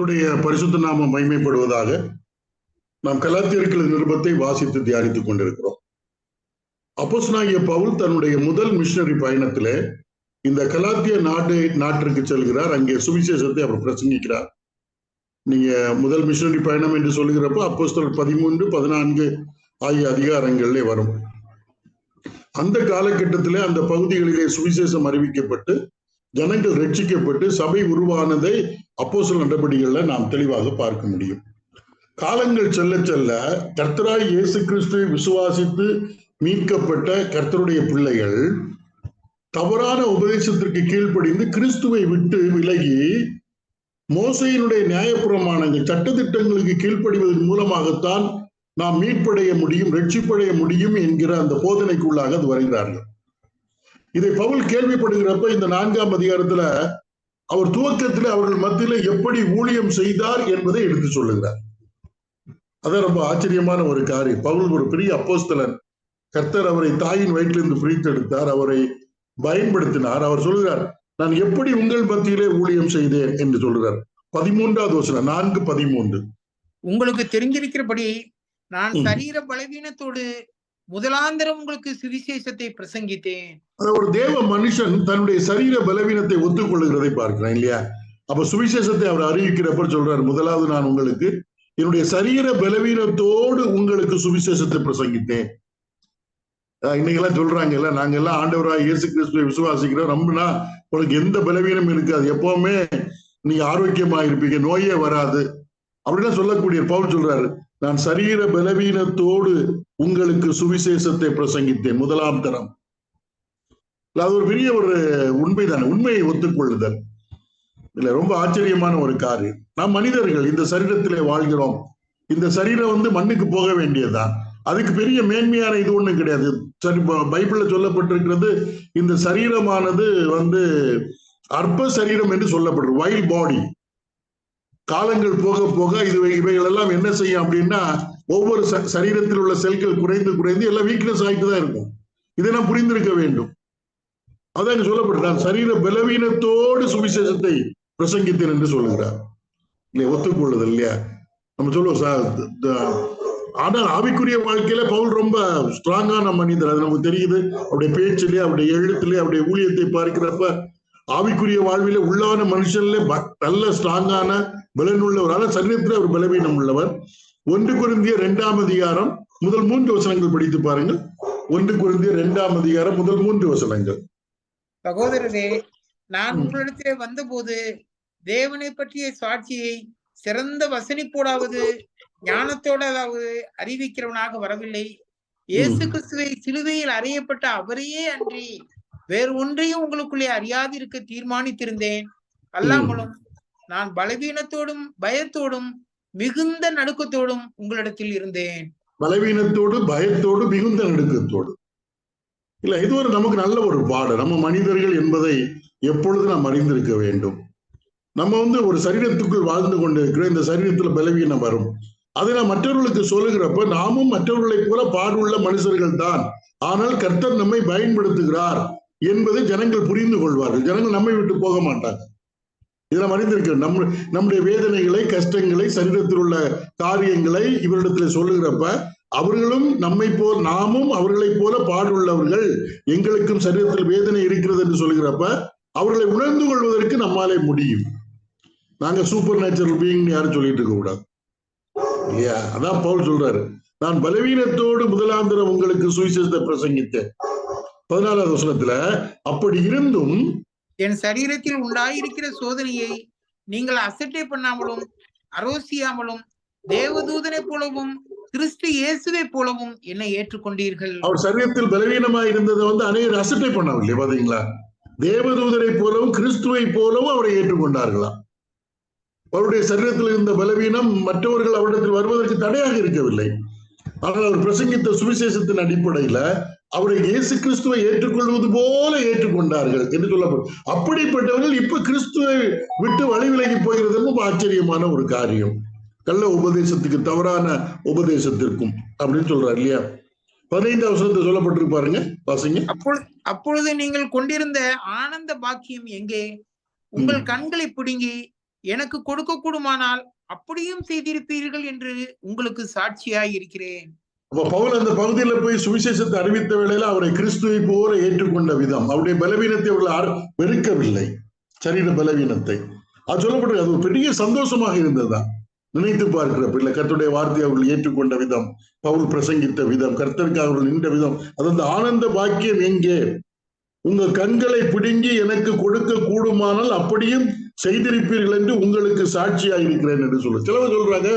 கர்த்தருடைய பரிசுத்த நாமம் மகிமைப்படுவதாக. நாம் கலாத்தியர்கள் நிருபத்தை வாசித்து தியானித்துக் கொண்டிருக்கிறோம். அப்போஸ்தலனாகிய பவுல் தன்னுடைய முதல் மிஷனரி பயணத்திலே இந்த கலாத்திய நாட்டிற்கு செல்கிறார். அங்கே சுவிசேஷத்தை அவர் பிரசங்கிக்கிறார். நீங்க முதல் மிஷனரி பயணம் என்று சொல்லுகிறப்ப அப்போஸ்தலர் 13, 14 ஆகிய அதிகாரங்களிலே வரும். அந்த காலகட்டத்திலே அந்த பகுதிகளிலே சுவிசேஷம் அறிவிக்கப்பட்டு ஜனங்கள் ரட்சிக்கப்பட்டு சபை உருவானதை அப்போஸ்தலர் நடபடிகள்ல நாம் தெளிவாக பார்க்க முடியும். காலங்கள் செல்ல செல்ல கர்த்தராய் இயேசு கிறிஸ்துவை விசுவாசித்து மீட்கப்பட்ட கர்த்தருடைய பிள்ளைகள் தவறான உபதேசத்திற்கு கீழ்ப்படிந்து கிறிஸ்துவை விட்டு விலகி மோசையினுடைய நியாயப்பிரமாணங்கள் சட்டதிட்டங்களுக்கு கீழ்ப்படிவதன் மூலமாகத்தான் நாம் மீட்படைய முடியும், ரட்சிப்படைய முடியும் என்கிற அந்த போதனைக்குள்ளாக அது வருகிறார்கள். இதை பவுல் கேள்விப்படுகிறப்ப இந்த 4ஆம் அதிகாரத்துல அவர் துவக்கத்தில் அவர்கள் மத்தியில எப்படி ஊழியம் செய்தார் என்பதை எடுத்து சொல்லுகிறார். அதான் ரொம்ப ஆச்சரியமான ஒரு காரியம். பவுல் ஒரு பெரிய அப்போஸ்தலன். கர்த்தர் அவரை தாயின் வயிற்றிலிருந்து பிரித்தெடுத்தார், அவரை பயன்படுத்தினார். அவர் சொல்கிறார், நான் எப்படி உங்கள் மத்தியிலே ஊழியம் செய்தேன் என்று சொல்கிறார். 13வது வசனம், 4:13. உங்களுக்கு தெரிஞ்சிருக்கிறபடி நான் சரீர பலவீனத்தோடு முதலாந்தரம் உங்களுக்கு சுவிசேஷத்தை பிரசங்கித்தேன். ஒரு தேவ மனுஷன் தன்னுடைய சரீர பலவீனத்தை ஒத்துக்கொள்ளுகிறதை பார்க்கிறேன் இல்லையா? அப்ப சுவிசேஷத்தை அவர் அறிவிக்கிறப்ப சொல்றார், முதலாவது நான் உங்களுக்கு என்னுடைய சரீர பலவீனத்தோடு உங்களுக்கு சுவிசேஷத்தை பிரசங்கித்தேன். இன்னைக்கெல்லாம் சொல்றாங்க இல்ல, நாங்க எல்லாம் ஆண்டவராய் இயேசு கிறிஸ்துவை விசுவாசிக்கிறோம், நம்பினா உனக்கு எந்த பலவீனம் இருக்காது, எப்பவுமே நீங்க ஆரோக்கியமா இருப்பீங்க, நோயே வராது அப்படின்னா சொல்லக்கூடிய பவுல் சொல்றாரு, நான் சரீர பலவீனத்தோடு உங்களுக்கு சுவிசேஷத்தை பிரசங்கித்தேன் முதலாம் தரம். அது ஒரு பெரிய ஒரு உண்மைதானே, உண்மையை ஒத்துக்கொள்ளுதல் இல்ல. ரொம்ப ஆச்சரியமான ஒரு காரியம். நாம் மனிதர்கள் இந்த சரீரத்திலே வாழ்கிறோம். இந்த சரீரம் மண்ணுக்கு போக வேண்டியதுதான். அதுக்கு பெரிய மேன்மையான இது ஒண்ணும் கிடையாது. சரி, பைபிள்ல சொல்லப்பட்டிருக்கிறது இந்த சரீரமானது அற்ப சரீரம் என்று சொல்லப்படுறது, வைல்ட் பாடி. காலங்கள் போக போக இவைகள் எல்லாம் என்ன செய்யும் அப்படின்னா, ஒவ்வொரு சரீரத்தில் உள்ள செல்கள் குறைந்து குறைந்து எல்லாம் வீக்னஸ் ஆகிட்டு தான் இருக்கும். இதை நாம் புரிந்திருக்க வேண்டும். அதான் சொல்லப்பட்டு நான் சரீர பலவீனத்தோடு சுவிசேஷத்தை பிரசங்கித்தேன் என்று சொல்லுகிறார் இல்லையா? ஒத்துக்கொள்ளுதல் இல்லையா? நம்ம சொல்லுவோம். ஆனால் ஆவிக்குரிய வாழ்க்கையில பவுல் ரொம்ப ஸ்ட்ராங்கான மனிதர், அது நமக்கு தெரியுது. அவருடைய பேச்சிலே, அவருடைய எழுத்திலே, அவருடைய ஊழியத்தை பார்க்கிறப்ப ஆவிக்குரிய வாழ்வில உள்ளான மனுஷன்ல நல்ல ஸ்ட்ராங்கான பலனுள்ளவர். ஆனால் சரீரத்தில் அவர் பலவீனம் உள்ளவர். 1 கொரிந்தியர் 2ஆம் அதிகாரம் முதல் 3 வசனங்கள் படித்து பாருங்கள். 1 கொரிந்தியர் 2ஆம் அதிகாரம் முதல் 3 வசனங்கள். சகோதரரே, நான் உங்களிடத்திலே வந்தபோது தேவனை பற்றிய சாட்சியை சிறந்த வசனிப்போடாவது ஞானத்தோடாவது அறிவிக்கிறவனாக வரவில்லை. இயேசு கிறிஸ்துவை சிலுவையில் அறையப்பட்ட அவரையே அன்றி வேறு ஒன்றையும் உங்களுக்குள்ளே அறியாது இருக்க தீர்மானித்திருந்தேன். அல்லாமலும் நான் பலவீனத்தோடும் பயத்தோடும் மிகுந்த நடுக்கத்தோடும் உங்களிடத்தில் இருந்தேன். பலவீனத்தோடு பயத்தோடு மிகுந்த நடுக்கத்தோடு இல்ல, இது நமக்கு நல்ல ஒரு பாடம். நம்ம மனிதர்கள் என்பதை எப்பொழுது நாம் அறிந்திருக்க வேண்டும். நம்ம ஒரு சரீரத்துக்குள் வாழ்ந்து கொண்டிருக்கிற இந்த சரீரத்துல பலவீனம் வரும். அதை நாம் மற்றவர்களுக்கு சொல்லுகிறப்ப நாமும் மற்றவர்களைப் போல பாடுள்ள மனுஷர்கள் தான், ஆனால் கர்த்தர் நம்மை பயன்படுத்துகிறார் என்பதை ஜனங்கள் புரிந்து கொள்வார்கள். ஜனங்கள் நம்மை விட்டு போக மாட்டாங்க. இதை நாம் அறிந்திருக்கிறோம். நம்முடைய வேதனைகளை, கஷ்டங்களை, சரீரத்தில் உள்ள காரியங்களை இவரிடத்துல சொல்லுகிறப்ப அவர்களும் நம்மை போல், நாமும் அவர்களைப் போல பாடுள்ளவர்கள், எங்களுக்கும் சரீரத்தில் வேதனை இருக்கிறது என்று சொல்லுகிறப்ப அவர்களை உணர்ந்து கொள்வதற்கு நம்மாலே முடியும். நாங்க சூப்பர் நேச்சுரல் பீயிங் யாரும் சொல்லிட்டு இருக்க கூடாது இல்லையா? அதான் பவுல் சொல்றாரு, நான் பலவீனத்தோடு முதலாந்தரம் உங்களுக்கு சுவிசேஷத்தை பிரசங்கித்தேன். 14வது வசனத்துல, அப்படி இருந்தும் என் சரீரத்தில் உண்டாயிருக்கிற சோதனையை நீங்கள் அசட்டை பண்ணாமலும் அரோசியாமலும் தேவதூதனை போலவும் கிறிஸ்து இயேசுவை போலவும் என்னை ஏற்றுக்கொண்டீர்கள். அவர் சரீரத்தில் பலவீனமா இருந்ததை அநேகர் அசட்டை பண்ணவில்லை. பாத்தீங்களா? தேவதூதரை போலவும் கிறிஸ்துவை போலவும் அவரை ஏற்றுக்கொண்டார்களாம். அவருடைய சரீரத்தில் இருந்த பலவீனம் மற்றவர்கள் அவரிடத்தில் வருவதற்கு தடையாக இருக்கவில்லை. ஆனால் அவர் பிரசங்கித்த சுவிசேஷத்தின் அடிப்படையில அவரை இயேசு கிறிஸ்துவை ஏற்றுக்கொள்வது போல ஏற்றுக்கொண்டார்கள் என்று சொல்லப்படும். அப்படிப்பட்டவர்கள் இப்ப கிறிஸ்துவை விட்டு வழி விலகி போகிறது ரொம்ப ஆச்சரியமான ஒரு காரியம். கள்ள உபதேசத்துக்கு, தவறான உபதேசத்திற்கும் அப்படின்னு சொல்றாரு இல்லையா? 15வது வசனத்தில் சொல்லப்பட்டிருக்கு பாருங்க, வாசிங்க. அப்பொழுது நீங்கள் கொண்டிருந்த ஆனந்த பாக்கியம் எங்கே? உங்கள் கண்களை பிடுங்கி எனக்கு கொடுக்க கூடுமானால் அப்படியும் செய்திருப்பீர்கள் என்று உங்களுக்கு சாட்சியாய் இருக்கிறேன். அப்ப பவுல் அந்த பகுதியில போய் சுவிசேஷத்தை அறிவித்த வேளையில அவரை கிறிஸ்துவை போல ஏற்றுக்கொண்ட விதம், அவருடைய பலவீனத்தை அவர்கள் வெறுக்கவில்லை, சரீர பலவீனத்தை. அது சொல்லப்பட்டு அது ஒரு பெரிய சந்தோஷமாக இருந்ததா நினைத்து பார்க்கிற பிள்ளை. கர்த்தருடைய வார்த்தையை அவர்கள் ஏற்றுக்கொண்ட விதம், பவுல் பிரசங்கித்த விதம், கர்த்தருக்கு அவர்கள் நின்ற விதம், அது அந்த ஆனந்த பாக்கியம் எங்கே? உங்க கண்களை பிடுங்கி எனக்கு கொடுக்க கூடுமானால் அப்படியும் செய்திருப்பீர்கள் என்று உங்களுக்கு சாட்சியாக இருக்கிறேன் என்று சொல்ல. சிலவர் சொல்றாங்க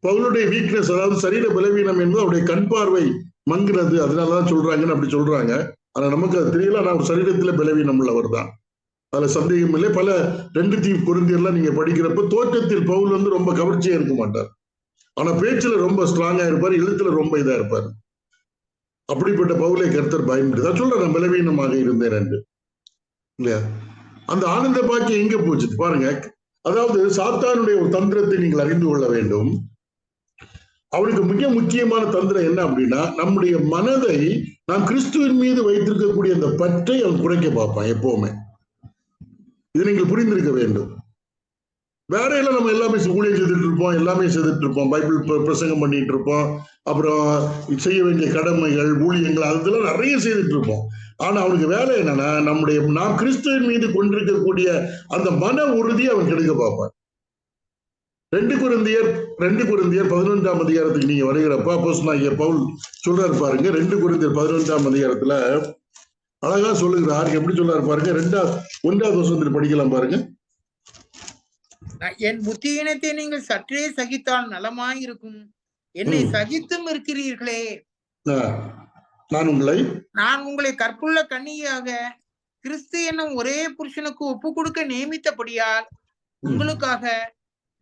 பவுலுடைய வீக்னஸ், அதாவது சரீர பலவீனம் என்பது அவருடைய கண் பார்வை மங்குறது, அதனாலதான் சொல்றாங்கன்னு அப்படி சொல்றாங்க. ஆனா நமக்கு அது தெரியல. ஆனா ஒரு சரீரத்துல பலவீனம் உள்ளவர் தான், அதுல சந்தேகம் இல்லை. பல 2 கொரிந்தியர்லாம் நீங்க படிக்கிறப்ப தோற்றத்தில் பவுல் வந்து ரொம்ப கவர்ச்சியா இருக்க மாட்டார், ஆனா பேச்சுல ரொம்ப ஸ்ட்ராங்கா இருப்பார், எழுத்துல ரொம்ப இதா இருப்பார். அப்படிப்பட்ட பவுலை கர்த்தர் பயன்படுத்தி தான் சொல்ற, நான் பலவீனமாக இருந்தேன் என்று இல்லையா. அந்த ஆனந்த பாக்கியம் எங்க போச்சு பாருங்க. அதாவது சாத்தானுடைய ஒரு தந்திரத்தை நீங்கள் அறிந்து கொள்ள வேண்டும். அவனுக்கு மிக முக்கியமான தந்திரம் என்ன அப்படின்னா, நம்முடைய மனதை நாம் கிறிஸ்துவின் மீது வைத்திருக்கக்கூடிய அந்த பற்றை அவன் குறைக்க பார்ப்பான் எப்பவுமே. இது நீங்கள் புரிந்திருக்க வேண்டும். வேற எல்லாம் நம்ம எல்லாமே ஊழியம் செய்துட்டு இருப்போம், எல்லாமே செய்துட்டு இருப்போம், பைபிள் பிரசங்கம் பண்ணிட்டு இருப்போம், அப்புறம் செய்ய வேண்டிய கடமைகள், ஊழியங்கள், அதெல்லாம் நிறைய செய்துட்டு இருப்போம். ஆனா அவனுக்கு வேலை என்னன்னா, நாம் கிறிஸ்துவின் மீது கொண்டிருக்கக்கூடிய அந்த மன உறுதியை அவன் கெடுக்க பார்ப்பான். 2 கொரிந்தியர் 11ஆம் அதிகாரத்துக்கு நீங்க வருகிறப்ப அப்போஸ்தலனாகிய பவுல் சொல்றாரு பாருங்க. 2 கொரிந்தியர் 11ஆம் அதிகாரத்துல அழகா சொல்லுகிறார். எப்படி சொல்றாரு பாருங்க. 1வது வசனத்தில் படிக்கலாம் பாருங்க. என் புத்தியினத்தை நீங்கள் சற்றே சகித்தால் நலமாய் இருக்கும். என்னை சகித்தும் இருக்கிறீர்களே. நான் உங்களை கற்புள்ள கன்னியாக கிறிஸ்து என்னும் ஒரே புருஷனுக்கு ஒப்பு கொடுக்க நியமித்தபடியால் உங்களுக்காக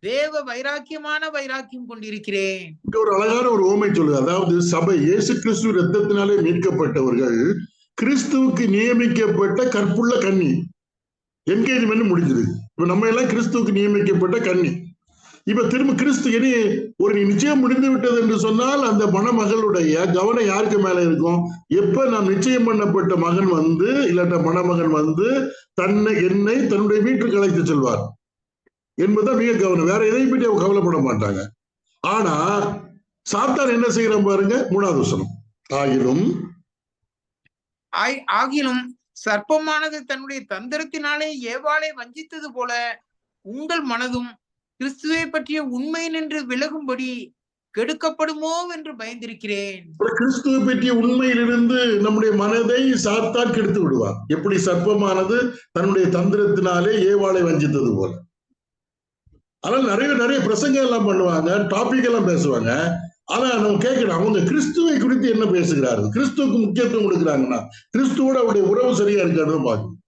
தேவ வைராக்கியமான வைராக்கியம் கொண்டிருக்கிறேன். ஒரு அழகான ஒரு ஓமை சொல்லுது. அதாவது சபை இயேசு கிறிஸ்து ரத்தத்தினாலே மீட்கப்பட்டவர்கள் கிறிஸ்துவுக்கு நியமிக்கப்பட்ட கற்புள்ள கன்னி. என்கேஜ்மெண்ட் முடிஞ்சது. இப்ப நம்ம எல்லாம் கிறிஸ்துவுக்கு நியமிக்கப்பட்ட கன்னி. இப்ப திரும்ப கிறிஸ்து இனி ஒரு நிச்சயம் முடிந்து விட்டது என்று சொன்னால் அந்த மணமகளுடைய கவனம் யாருக்கு மேல இருக்கும்? எப்ப நாம் நிச்சயம் பண்ணப்பட்ட மகன் வந்து இல்லாட்ட மணமகன் வந்து என்னை தன்னுடைய வீட்டுக்கு அழைத்து செல்வார் என்பதுதான் மிக கவனம். வேற எதையும் பற்றி அவங்க கவலைப்பட மாட்டாங்க. ஆனா சாத்தான் என்ன செய்யறான் பாருங்க. 3வது வசனம். ஆகிலும் சர்ப்பமானது தன்னுடைய தந்திரத்தினாலே ஏவாளை வஞ்சித்தது போல உங்கள் மனதும் கிறிஸ்துவை பற்றிய உண்மை நின்று விலகும்படி கெடுக்கப்படுமோ என்று பயந்திருக்கிறேன். கிறிஸ்துவை பற்றிய உண்மையிலிருந்து நம்முடைய மனதை சாத்தான் கெடுத்து விடுவார். எப்படி சர்ப்பமானது தன்னுடைய தந்திரத்தினாலே ஏவாளை வஞ்சித்தது போல. ஆனால் நிறைய பிரசங்கம் எல்லாம் பண்ணுவாங்க, டாபிக் எல்லாம் பேசுவாங்க. ஆனா நம்ம கேட்கணும், அவங்க கிறிஸ்துவை குறித்து என்ன பேசுகிறார்கள், கிறிஸ்துவுக்கு முக்கியத்துவம் கொடுக்கிறாங்கன்னா கிறிஸ்துவோட அவருடைய உறவு சரியா இருக்கான்னு பார்க்கணும்.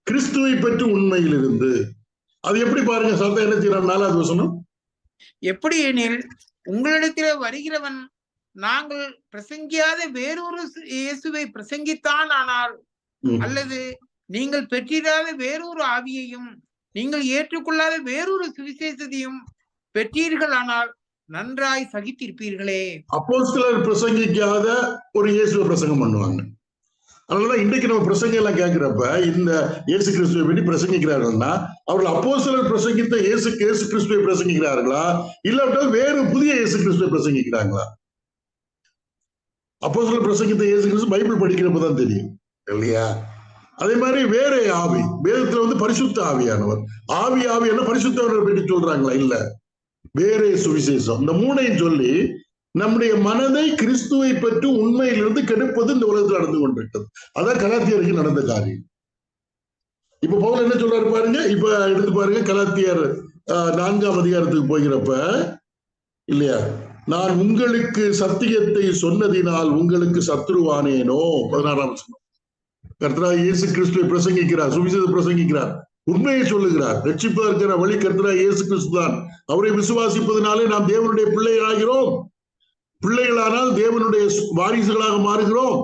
கிறிஸ்துவை பற்றி உண்மையில் இருந்து அது எப்படி பாருங்க. சாத்தா என்ன செய்யறான்? 4வது வசனம். எப்படி எனில் உங்களிடத்திலே வருகிறவன் நாங்கள் பிரசங்கியாத வேறொரு இயேசுவை பிரசங்கித்தான் ஆனால், அல்லது நீங்கள் பெற்றிராத வேறொரு ஆவியையும் நீங்கள் ஏற்றுக்கொள்ளாத வேறொரு சுவிசேஷத்தையும் பெற்றீர்கள் ஆனால் நன்றாய் சகித்திருப்பீர்களே. அப்போஸ்தலர் பிரசங்கிக்காத ஒரு இயேசுவை பிரசங்கம் பண்ணுவாங்க. அதனாலதான் இன்றைக்கு நம்ம பிரசங்கம் எல்லாம் கேட்கிறப்ப இந்த இயேசு கிறிஸ்துவை பற்றி பிரசங்கிக்கிறார்கள்னா அவர்கள் அப்போஸ்தலர் பிரசங்கித்த இயேசு கிறிஸ்துவை பிரசங்கிக்கிறார்களா, இல்லாவிட்டால் வேறு புதிய இயேசு கிறிஸ்துவை பிரசங்கிக்கிறாங்களா? அப்போஸ்தலர் பிரசங்கித்த இயேசு கிறிஸ்து பைபிள் படிக்கிறப்பதான் தெரியும் இல்லையா. அதே மாதிரி வேற ஆவி, வேதத்துல வந்து பரிசுத்த ஆவியானவர், ஆவி என்ன பரிசுத்தவரை பற்றி சொல்றாங்களா? இல்ல, வேறே சுவிசேஷம். இந்த 3ஐயும் சொல்லி நம்முடைய மனதை கிறிஸ்துவை பற்றி உண்மையிலிருந்து கெடுப்பது இந்த உலகத்தில் நடந்து கொண்டிருக்கிறது. அதான் கலாத்தியருக்கு நடந்த காரியம். இப்ப பவுல் என்ன சொல்றாரு பாருங்க. இப்ப எடுத்து பாருங்க, கலாத்தியர் 4ஆம் அதிகாரத்துக்கு போகிறப்ப இல்லையா, நான் உங்களுக்கு சத்தியத்தை சொன்னதினால் உங்களுக்கு சத்துருவானேனோ. 16ஆம் வசனம். கர்த்தராகிய இயேசு கிறிஸ்துவை பிரசங்கிக்கிறார், சுவிசேஷத்தை பிரசங்கிக்கிறார், உண்மையை சொல்லுகிறார். ரட்சிப்பா இருக்கிற வழி கர்த்தராகிய இயேசு கிறிஸ்து தான். அவரை விசுவாசிப்பதனாலே நாம் தேவனுடைய பிள்ளைகளாகிறோம். பிள்ளைகளானால் தேவனுடைய வாரிசுகளாக மாறுகிறோம்.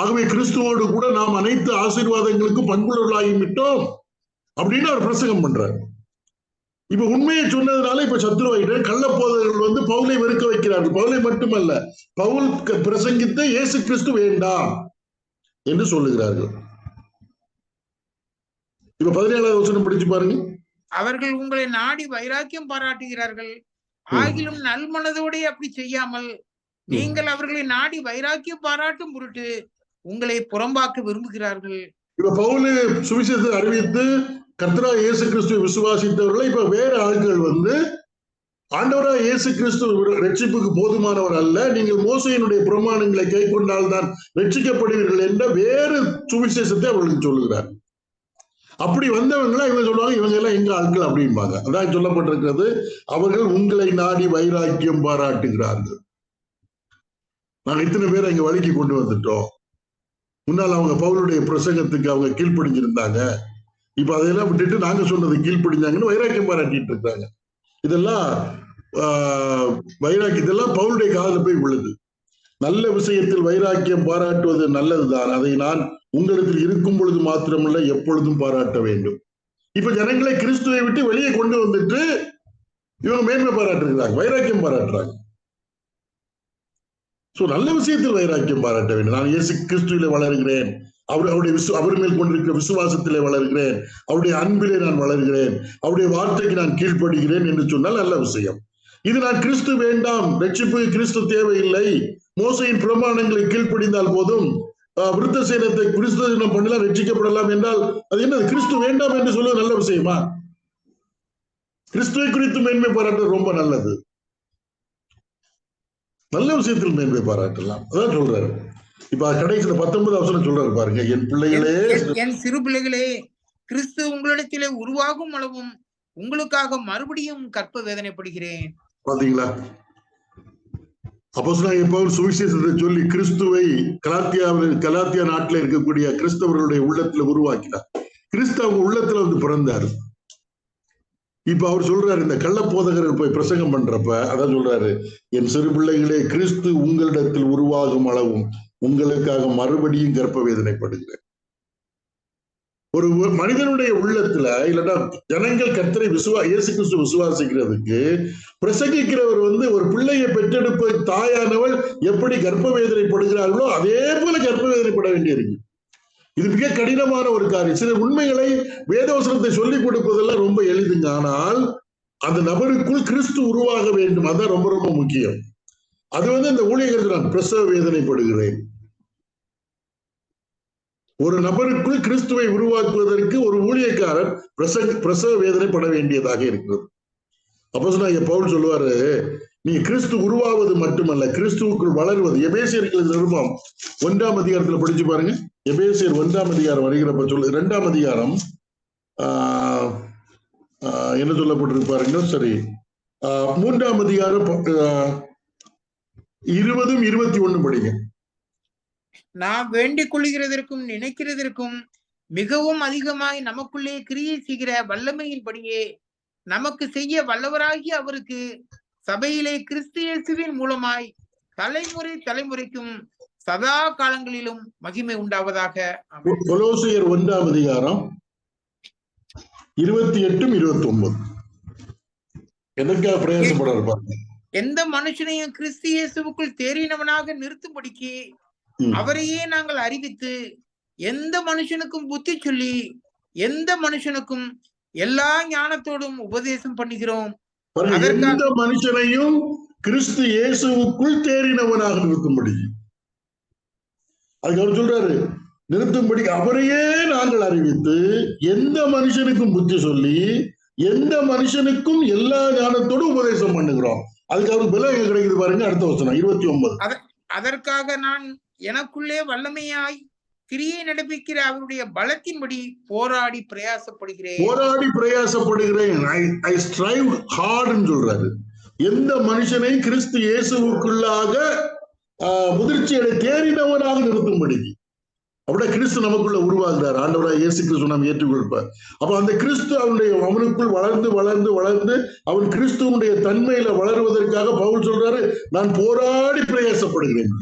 ஆகவே கிறிஸ்துவோடு கூட நாம் அனைத்து ஆசீர்வாதங்களுக்கும் பண்புள்ளவர்களாகிவிட்டோம் அப்படின்னு அவர் பிரசங்கம் பண்றார். இப்ப உண்மையை சொன்னதுனால இப்ப சத்துருவாயிட்ட கள்ள போதகர்கள் வந்து பவுலை வெறுக்க வைக்கிறார்கள். பவுலை மட்டுமல்ல, பவுல் பிரசங்கித்த இயேசு கிறிஸ்து வேண்டாம் என்று சொல்லுகிறார்கள். இப்ப 17ஆவது வசனம் படிச்சு பாருங்க. அவர்கள் உங்களை நாடி வைராக்கியம் பாராட்டுகிறார்கள். ஆகிலும் நல்மனதோடே அப்படி செய்யாமல் நீங்கள் அவர்களை நாடி வைராக்கியம் பாராட்டும் பொருட்டு உங்களை புறம்பாக்க விரும்புகிறார்கள். இப்ப பவுல் சுவிசேஷத்தை அறிவித்து கர்த்தராகிய இயேசு கிறிஸ்துவை விசுவாசித்தவர்களை இப்ப வேற ஆட்கள் வந்து ஆண்டவராக இயேசு கிறிஸ்து ரட்சிப்புக்கு போதுமானவர் அல்ல, நீங்கள் மோசையினுடைய பிரமாணங்களை கை கொண்டால்தான் ரட்சிக்கப்படுவீர்கள் என்ற வேறு சுவிசேஷத்தை அவர்களுக்கு சொல்லுகிறார். அப்படி வந்தவங்களா இவங்க சொல்லுவாங்க, இவங்க எல்லாம் எங்க ஆட்கள் அப்படிம்பாங்க. அதான் சொல்லப்பட்டிருக்கிறது, அவர்கள் உங்களை நாடி வைராக்கியம் பாராட்டுகிறார்கள். நாங்க இத்தனை பேரை இங்க வழிக்கு கொண்டு வந்துட்டோம். முன்னால் அவங்க பவுலுடைய பிரசங்கத்துக்கு அவங்க கீழ்ப்படிஞ்சிருந்தாங்க, இப்ப அதையெல்லாம் விட்டுட்டு நாங்க சொன்னது கீழ்ப்படிஞ்சாங்கன்னு வைராக்கியம் பாராட்டிட்டு இருக்காங்க. இதெல்லாம் இதெல்லாம் பவுலுடைய காதுல போய் விழுது. நல்ல விஷயத்தில் வைராக்கியம் பாராட்டுவது நல்லதுதான், அதை நான் உங்களிடத்தில் இருக்கும் பொழுது மாத்திரமல்ல எப்பொழுதும் பாராட்ட வேண்டும். இப்ப ஜனங்களை கிறிஸ்துவை விட்டு வெளியே கொண்டு வந்துட்டு இவங்க மேன்மை பாராட்டுகிறாங்க, வைராக்கியம் பாராட்டுறாங்க. சோ நல்ல விஷயத்தில் வைராக்கியம் பாராட்ட வேண்டும். நான் இயேசு கிறிஸ்துவிலே வளர்கிறேன், அவர் மேல் கொண்டிருக்கிற விசுவாசத்திலே வளர்கிறேன், அவருடைய அன்பிலே நான் வளர்கிறேன், அவருடைய வார்த்தைக்கு நான் கீழ்ப்படுகிறேன் என்று சொன்னால் நல்ல விஷயம். இது நான் கிறிஸ்து வேண்டாம், ரட்சிப்பு கிறிஸ்து தேவையில்லை, மோசையின் பிரமாணங்களை கீழ்ப்படிந்தால் போதும், விருத்த சேனத்தை கிறிஸ்துவ பண்ணலாம் ரட்சிக்கப்படலாம் என்றால் அது என்ன? கிறிஸ்து வேண்டாம் என்று சொல்வது நல்ல விஷயமா? கிறிஸ்துவை குறித்து மேன்மை பாராட்ட ரொம்ப நல்லது. நல்ல விஷயத்தில் மேன்மை பாராட்டலாம், அதான் சொல்றாரு. இப்ப கடைசியில 19 வசனம் சொல்றாரு பாருங்க, என் பிள்ளைகளே, என் சிறு பிள்ளைகளே, கிறிஸ்து உங்களிடத்திலே உருவாகும் அளவும் உங்களுக்காக மறுபடியும் கற்ப வேதனைப்படுகிறேன். பாத்தீங்களா? அப்போஸ்தலனாகிய பவுல் சுவிசேஷத்தை சொல்லி கிறிஸ்துவை கலாத்தியா நாட்டில் இருக்கக்கூடிய கிறிஸ்தவர்களுடைய உள்ளத்துல உருவாக்கினார். கிறிஸ்து அவங்க உள்ளத்துல வந்து பிறந்தாரு. இப்ப அவர் சொல்றாரு, இந்த கள்ள போதகர்கள் போய் பிரசங்கம் பண்றப்ப அதான் சொல்றாரு, என் சிறு பிள்ளைகளே, கிறிஸ்து உங்களிடத்தில் உருவாகும் அளவும் உங்களுக்காக மறுபடியும் கர்ப்ப வேதனைப்படுகிறேன். ஒரு மனிதனுடைய உள்ளத்துல இல்லைன்னா ஜனங்கள் கர்த்தரை இயேசு கிறிஸ்து விசுவாசிக்கிறதுக்கு பிரசங்கிக்கிறவர் வந்து ஒரு பிள்ளையை பெற்றெடுப்ப தாயானவள் எப்படி கர்ப்ப வேதனைப்படுகிறார்களோ அதே போல கர்ப்ப வேதனைப்பட வேண்டியிருக்கு. இது மிக கடினமான ஒரு காரியம். சில உண்மைகளை வேதவசனத்தை சொல்லிக் கொடுப்பதெல்லாம் ரொம்ப எளிதுங்க, ஆனால் அந்த நபருக்குள் கிறிஸ்து உருவாக வேண்டும், அதான் ரொம்ப ரொம்ப முக்கியம். அது வந்து இந்த ஊழியர்கள் நான் பிரசவ வேதனைப்படுகிறேன். ஒரு நபருக்குள் கிறிஸ்துவை உருவாக்குவதற்கு ஒரு ஊழியக்காரர் பிரசவ வேதனைப்பட வேண்டியதாக இருக்கிறது. அப்போஸ்தலனாகிய பவுல் சொல்லுவாரு, நீ கிறிஸ்து உருவாவது மட்டுமல்ல, கிறிஸ்துவுக்குள் வளர்வது. எபேசியர்கள் நிருபம் 1ஆம் அதிகாரத்துல படிச்சு பாருங்க. எபேசியர் 1ஆம் அதிகாரம் வருகிறப்ப சொல்லு, 2ஆம் அதிகாரம் என்ன சொல்லப்பட்டிருப்பாருங்க, சரி, 3ஆம் அதிகாரம் 20, 21 படிங்க. நாம் வேண்டிக் கொள்கிறதற்கும் நினைக்கிறதற்கும் மிகவும் அதிகமாய் நமக்குள்ளே கிரியை செய்கிற வல்லமையின்படியே நமக்கு செய்ய வல்லவராகி அவருக்கு சபையிலே கிறிஸ்து இயேசுவின் மூலமாய் தலைமுறை தலைமுறைக்கும் சதா காலங்களிலும் மகிமை உண்டாவதாக. கொலோசியர் 1ஆம் அதிகாரம் 28, 29 எதற்காக பிரயாசப்படுறாரு பாருங்க. எந்த மனுஷனையும் கிறிஸ்து இயேசுவுக்குள் தேறினவனாக நிறுத்தும்படிக்கு அவரையே நாங்கள் அறிவித்து எந்த மனுஷனுக்கும் புத்தி சொல்லி எந்த மனுஷனுக்கும் எல்லா ஞானத்தோடும் உபதேசம் பண்ணுகிறோம். எந்த மனுஷனையும் கிறிஸ்து இயேசுவுக்குள் தேறினவனாக நிறுத்தும்படி, அதுக்கு அவர் சொல்றாரு, நிறுத்தும்படி அவரையே நாங்கள் அறிவித்து எந்த மனுஷனுக்கும் புத்தி சொல்லி எந்த மனுஷனுக்கும் எல்லா ஞானத்தோடும் உபதேசம் பண்ணுகிறோம். அதுக்கு அவருக்கு பலம் எங்க கிடைக்குது பாருங்க, அடுத்த வசனம் 29. அதற்காக நான் எனக்குள்ளே வல்லமையாய் கிரியை நடப்பிக்கிற அவருடைய பலத்தின்படி போராடி பிரயாசப்படுகிறேன். ஐ ஸ்ட்ரைவ் ஹார்ட்னு சொல்றாரு. எந்த மனுஷனை கிறிஸ்து இயேசுவுக்குள்ளாக முதிர்ச்சியடை தேறினவனாக நிறுத்தும்படி, அப்படியே கிறிஸ்து நமக்குள்ள உருவாகிறார். ஆண்டவராக இயேசு கிறிஸ்து நாம் ஏற்றுக்கொள்பார். அப்ப அந்த கிறிஸ்து அவனுக்குள் வளர்ந்து வளர்ந்து வளர்ந்து அவன் கிறிஸ்துவனுடைய தன்மையில வளருவதற்காக பவுல் சொல்றாரு, நான் போராடி பிரயாசப்படுகிறேன்.